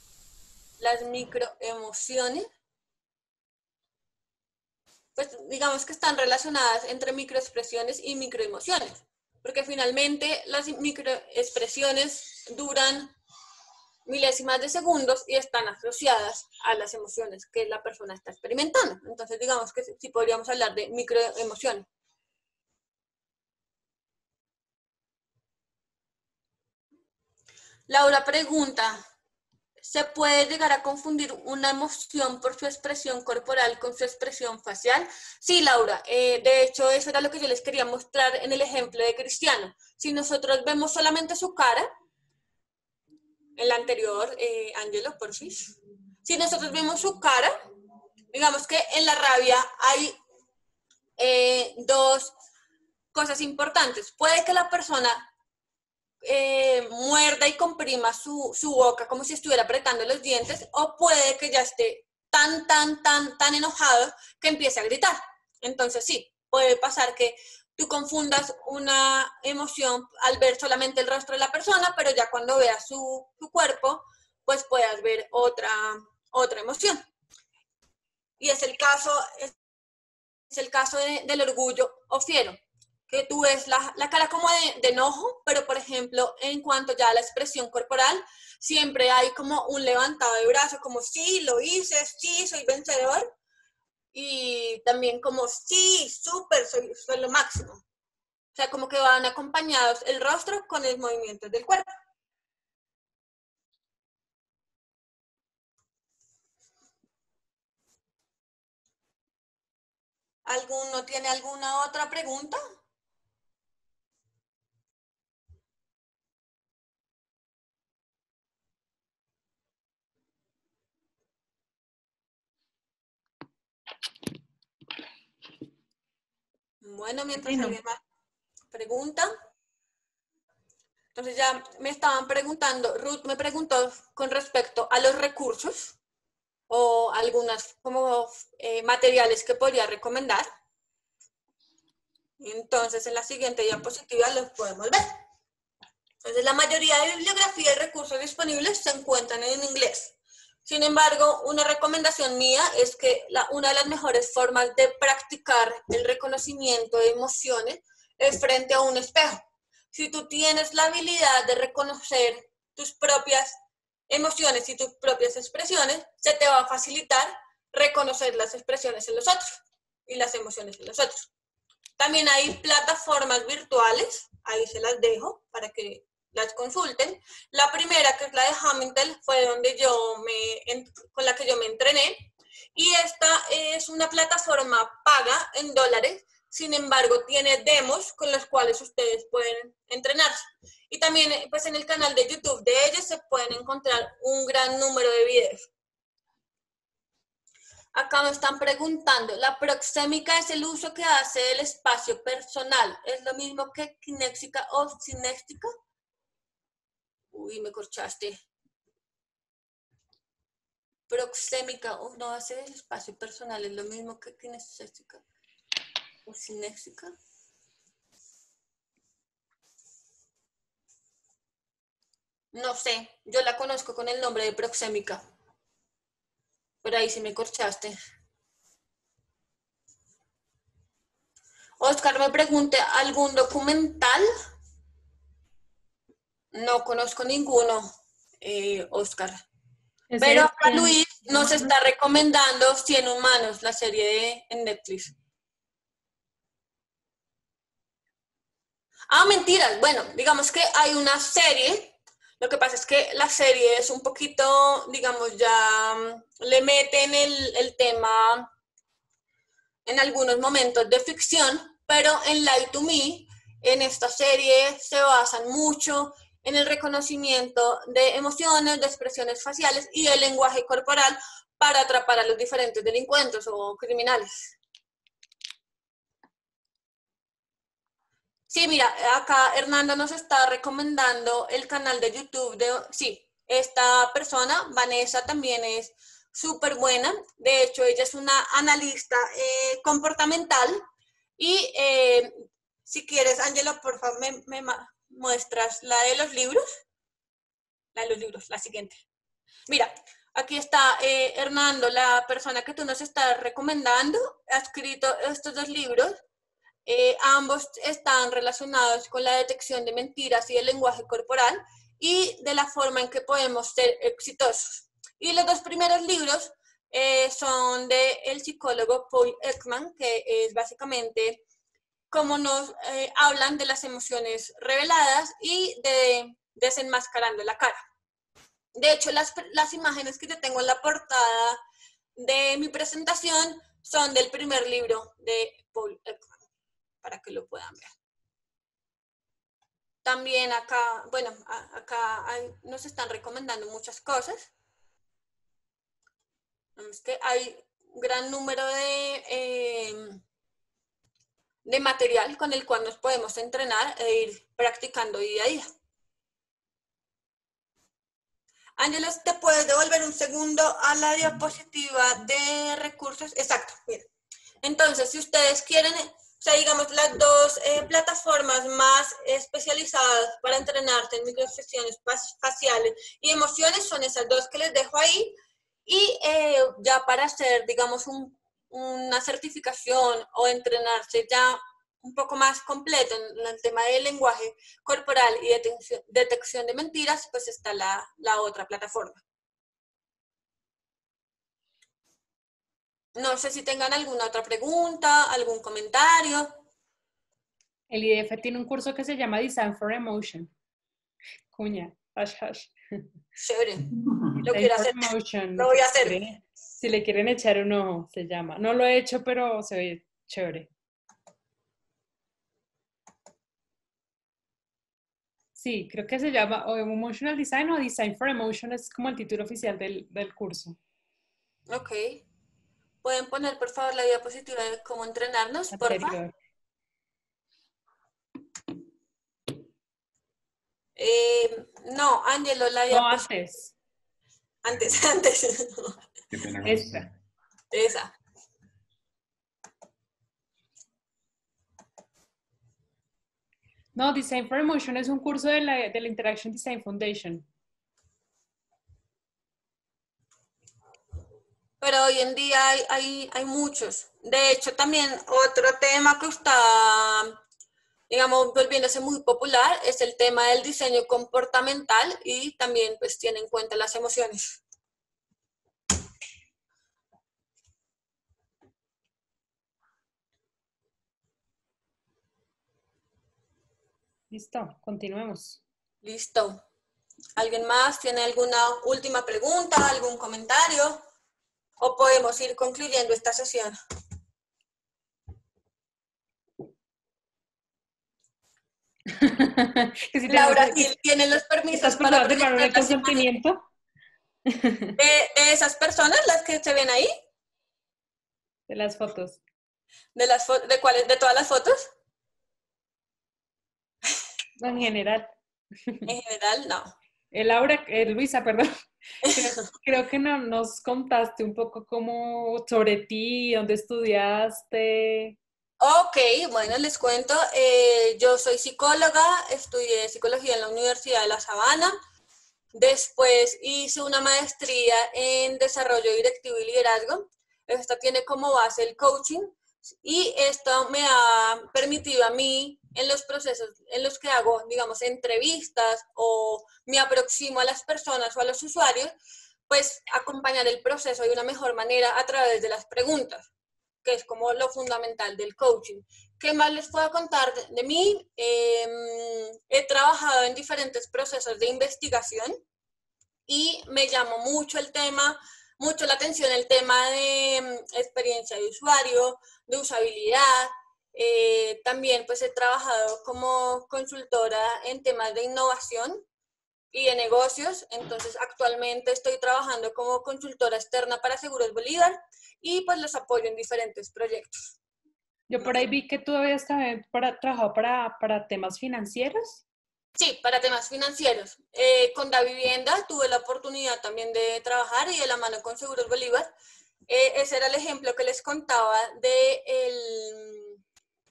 Las microemociones, pues digamos que están relacionadas entre microexpresiones y microemociones, porque finalmente las microexpresiones duran milésimas de segundos y están asociadas a las emociones que la persona está experimentando. Entonces, digamos que sí podríamos hablar de microemociones. Laura pregunta, ¿se puede llegar a confundir una emoción por su expresión corporal con su expresión facial? Sí, Laura. De hecho, eso era lo que yo les quería mostrar en el ejemplo de Cristiano. Si nosotros vemos solamente su cara, el anterior, Ángelo, por fin. Si nosotros vemos su cara, digamos que en la rabia hay dos cosas importantes. Puede que la persona muerda y comprima su boca como si estuviera apretando los dientes, o puede que ya esté tan enojado que empiece a gritar. Entonces sí, puede pasar que tú confundas una emoción al ver solamente el rostro de la persona, pero ya cuando veas su cuerpo, pues puedas ver otra emoción. Y es el caso del orgullo o fiero, que tú ves la cara como de enojo, pero por ejemplo, en cuanto ya a la expresión corporal, siempre hay como un levantado de brazos, como sí, lo hice, sí, soy vencedor, y también como sí, súper, soy lo máximo. O sea, como que van acompañados el rostro con los movimientos del cuerpo. ¿Alguno tiene alguna otra pregunta? Bueno, mientras alguien más pregunta. Entonces ya me estaban preguntando, Ruth me preguntó con respecto a los recursos o algunas como materiales que podría recomendar. Entonces, en la siguiente diapositiva los podemos ver. Entonces, la mayoría de bibliografía y recursos disponibles se encuentran en inglés. Sin embargo, una recomendación mía es que una de las mejores formas de practicar el reconocimiento de emociones es frente a un espejo. Si tú tienes la habilidad de reconocer tus propias emociones y tus propias expresiones, se te va a facilitar reconocer las expresiones en los otros y las emociones en los otros. También hay plataformas virtuales, ahí se las dejo para que las consulten. La primera, que es la de Hamilton, fue con la que yo me entrené. Y esta es una plataforma paga en dólares, sin embargo, tiene demos con los cuales ustedes pueden entrenarse. Y también, pues en el canal de YouTube de ellos se pueden encontrar un gran número de videos. Acá me están preguntando, ¿la proxémica es el uso que hace del espacio personal? ¿Es lo mismo que kinésica o cinética? Uy, me corchaste. Proxémica, no hace del espacio personal, ¿es lo mismo que kinestésica o cinésica? No sé, yo la conozco con el nombre de proxémica. Pero ahí sí me corchaste. Oscar me pregunta, ¿algún documental? No conozco ninguno, Oscar. Pero acá Luis nos está recomendando 100 Humanos, la serie en Netflix. Ah, mentiras. Bueno, digamos que hay una serie. Lo que pasa es que la serie es un poquito, digamos, ya le meten el tema en algunos momentos de ficción, pero en Lie to Me, en esta serie se basan mucho en el reconocimiento de emociones, de expresiones faciales y el lenguaje corporal para atrapar a los diferentes delincuentes o criminales. Sí, mira, acá Hernando nos está recomendando el canal de YouTube sí, esta persona, Vanessa, también es súper buena. De hecho, ella es una analista comportamental. Y si quieres, Ángela, por favor, me muestras la de los libros. La de los libros, la siguiente. Mira, aquí está Hernando, la persona que tú nos estás recomendando, ha escrito estos dos libros. Ambos están relacionados con la detección de mentiras y el lenguaje corporal y de la forma en que podemos ser exitosos. Y los dos primeros libros son del psicólogo Paul Ekman, que es básicamente cómo nos hablan de las emociones reveladas y de desenmascarando la cara. De hecho, las imágenes que yo tengo en la portada de mi presentación son del primer libro de Paul Ekman, para que lo puedan ver. También acá, bueno, acá nos están recomendando muchas cosas. Es que hay un gran número de material con el cual nos podemos entrenar e ir practicando día a día. Ángelos, ¿te puedes devolver un segundo a la diapositiva de recursos? Exacto, mira. Entonces, si ustedes quieren, o sea, digamos, las dos plataformas más especializadas para entrenarse en microexpresiones faciales y emociones son esas dos que les dejo ahí. Y ya para hacer, digamos, una certificación o entrenarse ya un poco más completo en el tema del lenguaje corporal y detección de mentiras, pues está la otra plataforma. No sé si tengan alguna otra pregunta, algún comentario.
El IDF tiene un curso que se llama Design for Emotion. Cuña, hash, hash.
Chévere. Lo quiero hacer.
Emotion.
Lo voy a hacer.
Si le quieren echar un ojo, se llama. No lo he hecho, pero se ve chévere. Sí, creo que se llama o Emotional Design o Design for Emotion, es como el título oficial del curso.
Ok. ¿Pueden poner, por favor, la diapositiva de cómo entrenarnos, por favor? No, Ángelo, la diapositiva.
No, antes.
Antes.
Qué pena.
Esa.
No, Design for Emotion es un curso de la Interaction Design Foundation.
Pero hoy en día hay muchos. De hecho, también otro tema que está, digamos, volviéndose muy popular es el tema del diseño comportamental y también pues tiene en cuenta las emociones.
Listo, continuemos.
Listo. ¿Alguien más tiene alguna última pregunta, algún comentario? ¿O podemos ir concluyendo esta sesión?
Que si
Laura
tenemos-
Gil tiene los
¿Estas
permisos para
personas firmaron el
proyectar las imágenes
consentimiento?
de esas personas, las que se ven ahí,
De las fotos.
de cuáles, de todas las fotos,
No, en general.
en general, no.
Laura, Luisa, perdón. Creo que no, nos contaste un poco como sobre ti, dónde estudiaste.
Ok, bueno, les cuento, yo soy psicóloga, estudié psicología en la Universidad de La Sabana, después hice una maestría en desarrollo directivo y liderazgo. Esta tiene como base el coaching y esto me ha permitido a mí en los procesos en los que hago, digamos, entrevistas o me aproximo a las personas o a los usuarios, pues acompañar el proceso de una mejor manera a través de las preguntas, que es como lo fundamental del coaching. ¿Qué más les puedo contar de mí? He trabajado en diferentes procesos de investigación y me llamó mucho mucho la atención el tema de experiencia de usuario, de usabilidad. También pues he trabajado como consultora en temas de innovación y de negocios, entonces actualmente estoy trabajando como consultora externa para Seguros Bolívar y pues los apoyo en diferentes proyectos.
Yo por ahí vi que tú habías también trabajado para temas financieros.
Sí, para temas financieros. Con Da Vivienda tuve la oportunidad también de trabajar y de la mano con Seguros Bolívar. Ese era el ejemplo que les contaba de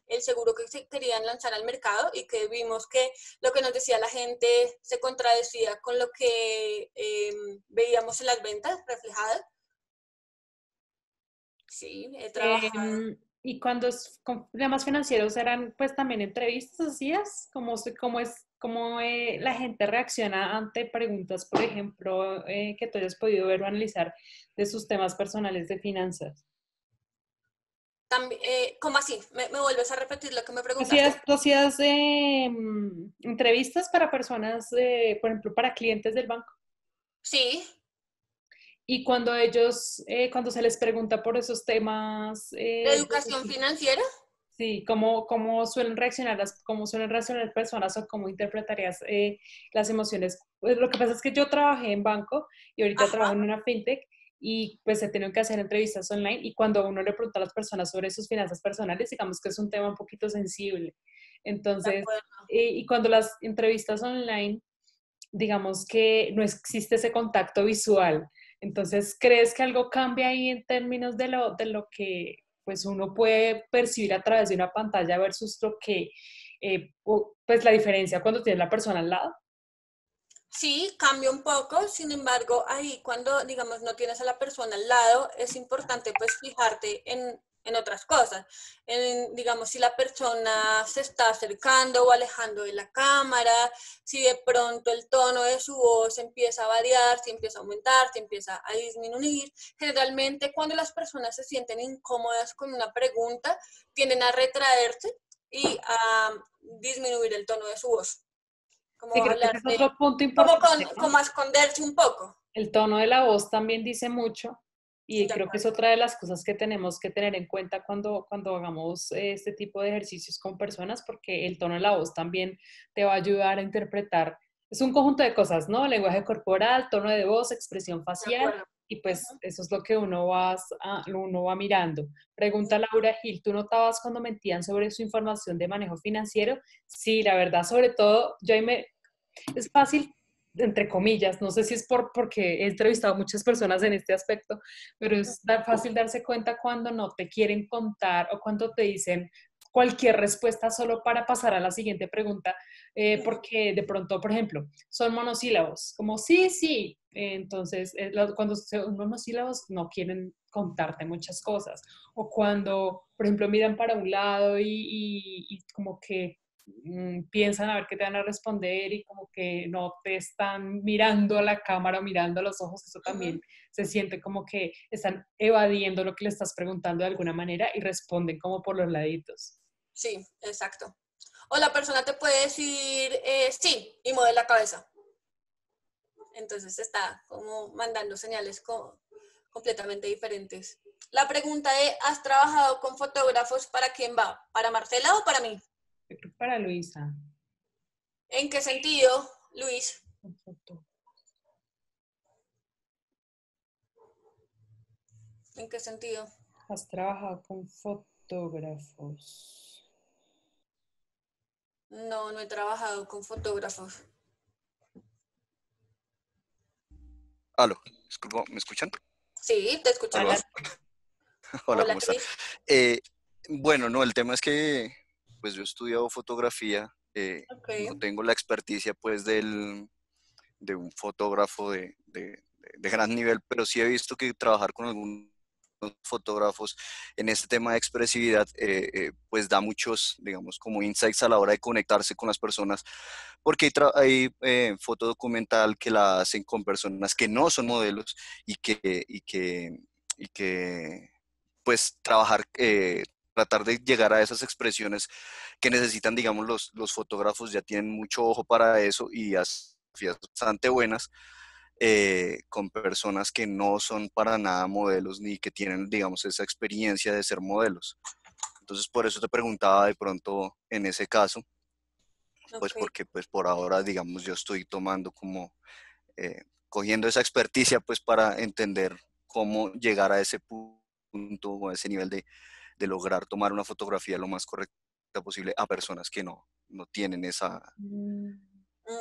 el seguro que se querían lanzar al mercado y que vimos que lo que nos decía la gente se contradecía con lo que veíamos en las ventas reflejadas. Sí, he trabajado.
Y cuando es con temas financieros eran pues también entrevistas, ¿hacías? ¿Cómo la gente reacciona ante preguntas, por ejemplo, que tú hayas podido ver o analizar de sus temas personales de finanzas?
También, ¿cómo así? ¿Me vuelves a repetir lo que me preguntaste?
¿Tú hacías entrevistas para personas, por ejemplo, para clientes del banco?
Sí,
Y cuando ellos, cuando se les pregunta por esos temas,
de educación financiera.
sí, cómo suelen reaccionar personas o cómo interpretarías las emociones? Pues lo que pasa es que yo trabajé en banco y ahorita trabajo
Ajá,
en una fintech y pues he tenido que hacer entrevistas online y cuando uno le pregunta a las personas sobre sus finanzas personales, digamos que es un tema un poquito sensible.
de
Entonces,
acuerdo.
y cuando las entrevistas online, digamos que no existe ese contacto visual. Entonces, ¿crees que algo cambia ahí en términos de lo que pues uno puede percibir a través de una pantalla versus lo que, pues la diferencia cuando tienes la persona al lado?
Sí, cambia un poco, sin embargo, ahí cuando, digamos, no tienes a la persona al lado, es importante pues fijarte en otras cosas. Digamos, si la persona se está acercando o alejando de la cámara, si de pronto el tono de su voz empieza a variar, si empieza a aumentar, si empieza a disminuir. Generalmente cuando las personas se sienten incómodas con una pregunta, tienden a retraerse y a disminuir el tono de su voz.
Sí,
Como
creo que ese es
hablarse
otro punto importante, ¿no?
como a esconderse un poco.
El tono de la voz también dice mucho y
De
creo que es
acuerdo.
otra de las cosas que tenemos que tener en cuenta cuando hagamos este tipo de ejercicios con personas, porque el tono de la voz también te va a ayudar a interpretar. Es un conjunto de cosas, ¿no? Lenguaje corporal, tono de voz, expresión
De
facial
acuerdo.
y pues eso es lo que uno va mirando. Pregunta Laura Gil, ¿tú notabas cuando mentían sobre su información de manejo financiero? Sí, la verdad, sobre todo, es fácil, entre comillas, no sé si es porque he entrevistado a muchas personas en este aspecto, pero es fácil darse cuenta cuando no te quieren contar o cuando te dicen cualquier respuesta solo para pasar a la siguiente pregunta, porque de pronto, por ejemplo, son monosílabos, como sí, sí. Entonces, cuando son monosílabos no quieren contarte muchas cosas. O cuando, por ejemplo, miran para un lado y como que piensan a ver qué te van a responder y como que no te están mirando a la cámara o mirando a los ojos, eso también se siente como que están evadiendo lo que le estás preguntando de alguna manera y responden como por los laditos.
Sí, exacto. O la persona te puede decir sí y mueve la cabeza. Entonces está como mandando señales completamente diferentes. La pregunta es, ¿has trabajado con fotógrafos? ¿Para quién va? ¿Para Marcela o para mí?
Yo creo que para Luisa.
¿En qué sentido, Luis? ¿En qué sentido?
¿Has trabajado con fotógrafos?
No, no he trabajado con fotógrafos.
Aló, disculpa, ¿me escuchan?
Sí, te escuchamos.
Hola,
Hola,
¿cómo están?
Cris.
Bueno, no, el tema es que pues yo he estudiado fotografía,
Ok.
no tengo la experticia pues de un fotógrafo de gran nivel, pero sí he visto que trabajar con algunos fotógrafos en este tema de expresividad pues da muchos, digamos, como insights a la hora de conectarse con las personas, porque hay foto documental que la hacen con personas que no son modelos y que pues tratar de llegar a esas expresiones que necesitan, digamos, los fotógrafos ya tienen mucho ojo para eso y fotografías bastante buenas con personas que no son para nada modelos ni que tienen, digamos, esa experiencia de ser modelos. Entonces, por eso te preguntaba de pronto en ese caso, pues
Ok.
porque pues por ahora, digamos, yo estoy tomando como, cogiendo esa experticia pues para entender cómo llegar a ese punto o a ese nivel de lograr tomar una fotografía lo más correcta posible a personas que no tienen esa,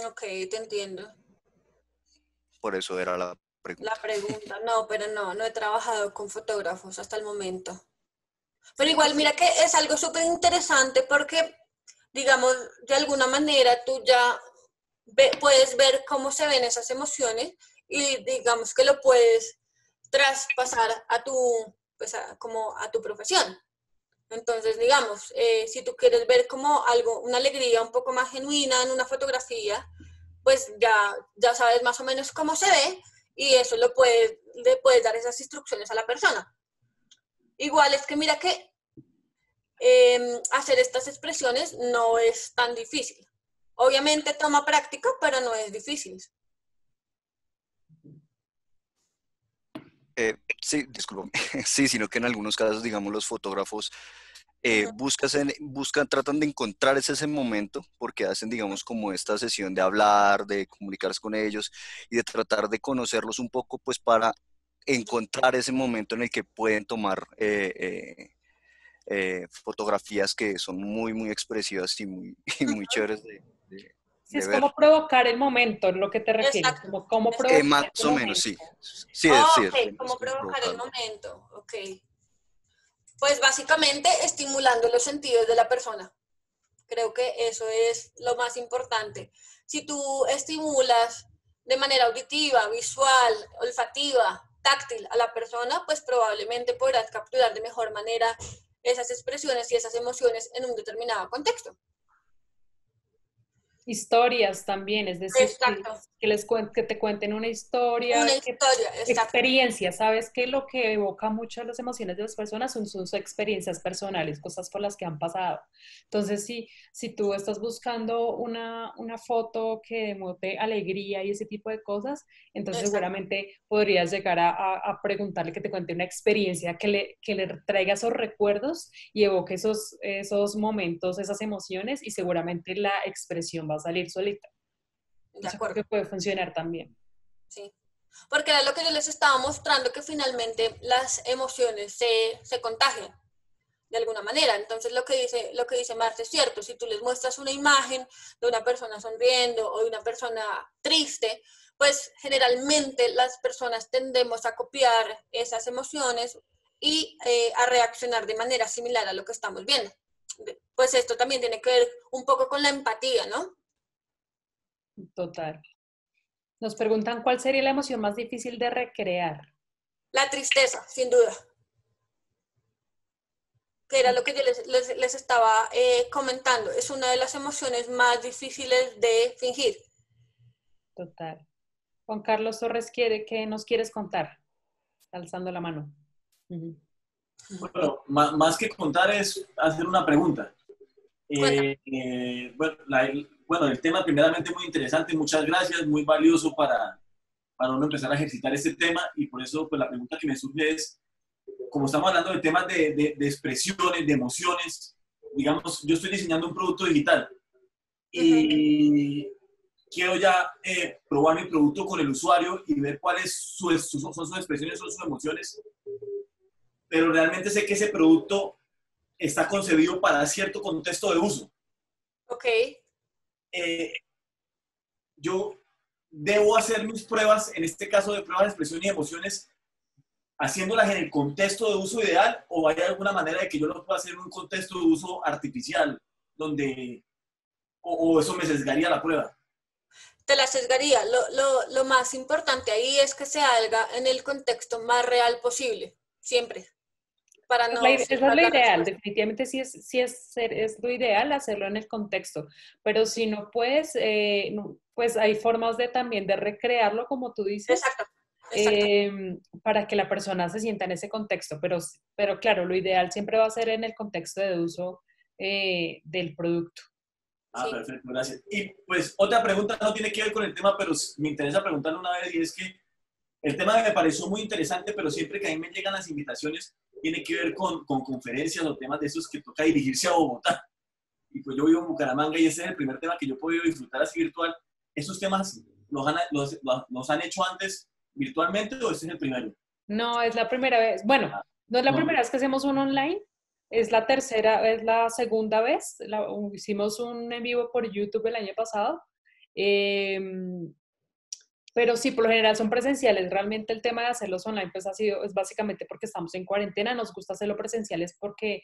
Ok, te entiendo.
por eso era la
La
pregunta.
pregunta, no, pero no he trabajado con fotógrafos hasta el momento. Pero igual, mira que es algo súper interesante porque, digamos, de alguna manera tú ya puedes ver cómo se ven esas emociones y digamos que lo puedes traspasar a pues como a tu profesión. Entonces, digamos, si tú quieres ver como algo, una alegría un poco más genuina en una fotografía, pues ya sabes más o menos cómo se ve y eso le puedes dar esas instrucciones a la persona. Igual es que mira que hacer estas expresiones no es tan difícil. Obviamente toma práctica, pero no es difícil.
Sí, disculpa, sí, sino que en algunos casos, digamos, los fotógrafos tratan de encontrar ese momento porque hacen, digamos, como esta sesión de hablar, de comunicarse con ellos y de tratar de conocerlos un poco, pues para encontrar ese momento en el que pueden tomar fotografías que son muy, muy expresivas y muy, y muy chéveres
Sí,
de
es
ver.
como provocar el momento, en lo que te refieres,
Exacto.
como provocar
Más
ese
o menos,
momento.
sí. Sí,
Oh, ok,
es
como
como
provocar el
provocarlo.
momento. Ok. Pues básicamente estimulando los sentidos de la persona. Creo que eso es lo más importante. Si tú estimulas de manera auditiva, visual, olfativa, táctil a la persona, pues probablemente podrás capturar de mejor manera esas expresiones y esas emociones en un determinado contexto.
Historias también, es decir,
Exacto.
que te cuenten una historia,
Una historia, exacto.
experiencias, sabes que lo que evoca mucho las emociones de las personas son sus experiencias personales, cosas por las que han pasado. Entonces, si tú estás buscando una foto que demote alegría y ese tipo de cosas, entonces
Exacto.
seguramente podrías llegar a preguntarle que te cuente una experiencia que le traiga esos recuerdos y evoque esos momentos, esas emociones y seguramente la expresión va a salir solita.
De
Eso creo
acuerdo.
que puede funcionar también.
Sí. Porque era lo que yo les estaba mostrando, que finalmente las emociones se contagian de alguna manera. Entonces lo que dice Marta es cierto. Si tú les muestras una imagen de una persona sonriendo o de una persona triste, pues generalmente las personas tendemos a copiar esas emociones y a reaccionar de manera similar a lo que estamos viendo. pues esto también tiene que ver un poco con la empatía, ¿no?
Total. Nos preguntan cuál sería la emoción más difícil de recrear.
La tristeza, sin duda. Que era lo que yo les estaba comentando. Es una de las emociones más difíciles de fingir.
Total. Juan Carlos Torres ¿qué nos quieres contar? Alzando la mano. Ujú.
Bueno, más que contar es hacer una pregunta. Bueno, el tema primeramente muy interesante, muchas gracias, muy valioso para uno empezar a ejercitar este tema y por eso pues la pregunta que me surge es, como estamos hablando de temas de expresiones, de emociones, digamos, yo estoy diseñando un producto digital y quiero ya probar mi producto con el usuario y ver cuáles son sus expresiones, son sus emociones, pero realmente sé que ese producto está concebido para cierto contexto de uso.
Ok.
Yo debo hacer mis pruebas, en este caso de pruebas de expresión y emociones, haciéndolas en el contexto de uso ideal o hay alguna manera de que yo lo pueda hacer en un contexto de uso artificial, donde, o eso me sesgaría la prueba.
Te la sesgaría. Lo más importante ahí es que se haga en el contexto más real posible, siempre. Para no
Esa es lo ideal, definitivamente es lo ideal hacerlo en el contexto, pero si no puedes, pues hay formas también de recrearlo, como tú dices,
Exacto.
para que la persona se sienta en ese contexto, pero claro, lo ideal siempre va a ser en el contexto de uso del producto.
Ah,
Sí.
perfecto, gracias. Y pues otra pregunta no tiene que ver con el tema, pero me interesa preguntarle una vez y es que el tema me pareció muy interesante, pero siempre que a mí me llegan las invitaciones tiene que ver con conferencias o temas de esos que toca dirigirse a Bogotá. Y pues yo vivo en Bucaramanga y ese es el primer tema que yo he podido disfrutar así virtual. ¿Esos temas los han hecho antes virtualmente o este es el primero?
No, es la primera vez. Bueno, no es la primera vez que hacemos un online, es la segunda vez. Hicimos un en vivo por YouTube el año pasado. Pero sí, por lo general son presenciales. Realmente el tema de hacerlos online pues es básicamente porque estamos en cuarentena. Nos gusta hacerlo presenciales porque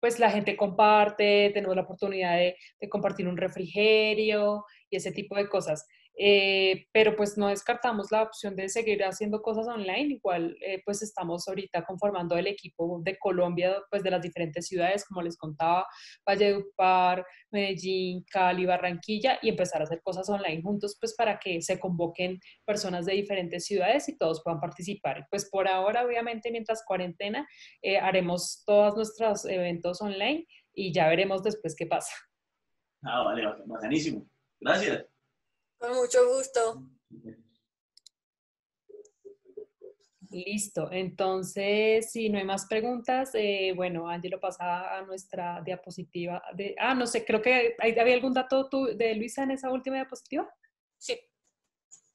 pues la gente comparte, tenemos la oportunidad de compartir un refrigerio y ese tipo de cosas. Pero pues no descartamos la opción de seguir haciendo cosas online. Igual pues estamos ahorita conformando el equipo de Colombia, pues de las diferentes ciudades, como les contaba, Valledupar, Medellín, Cali, Barranquilla, y empezar a hacer cosas online juntos, pues para que se convoquen personas de diferentes ciudades y todos puedan participar. Pues por ahora, obviamente, mientras cuarentena, haremos todos nuestros eventos online y ya veremos después qué pasa.
Ah, vale, bacanísimo. Gracias.
Con mucho gusto.
Listo, entonces, si no hay más preguntas, bueno, Ángelo pasa a nuestra diapositiva no sé, creo que ¿había algún dato de Luisa en esa última diapositiva?
Sí.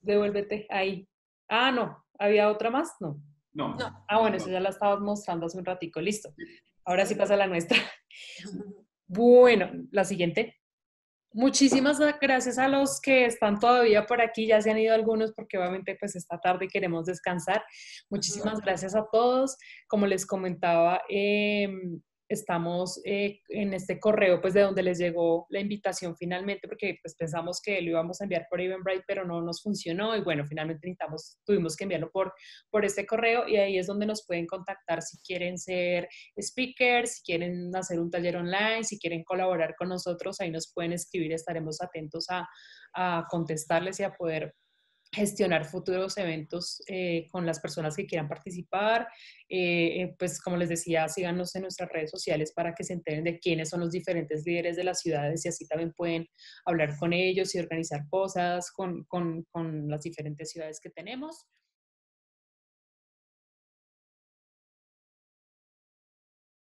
Devuélvete ahí. No, ¿había otra más? No.
No.
Bueno, eso ya la estabas mostrando hace un ratico, listo. Ahora sí pasa la nuestra. Bueno, la siguiente. Muchísimas gracias a los que están todavía por aquí, ya se han ido algunos porque obviamente pues esta tarde queremos descansar. Muchísimas gracias a todos. Como les comentaba, estamos en este correo pues de donde les llegó la invitación finalmente porque pues pensamos que lo íbamos a enviar por Eventbrite pero no nos funcionó y bueno, finalmente tuvimos que enviarlo por este correo y ahí es donde nos pueden contactar si quieren ser speakers, si quieren hacer un taller online, si quieren colaborar con nosotros, ahí nos pueden escribir, estaremos atentos a contestarles y a poder gestionar futuros eventos con las personas que quieran participar. Pues como les decía, síganos en nuestras redes sociales para que se enteren de quiénes son los diferentes líderes de las ciudades y así también pueden hablar con ellos y organizar cosas con las diferentes ciudades que tenemos.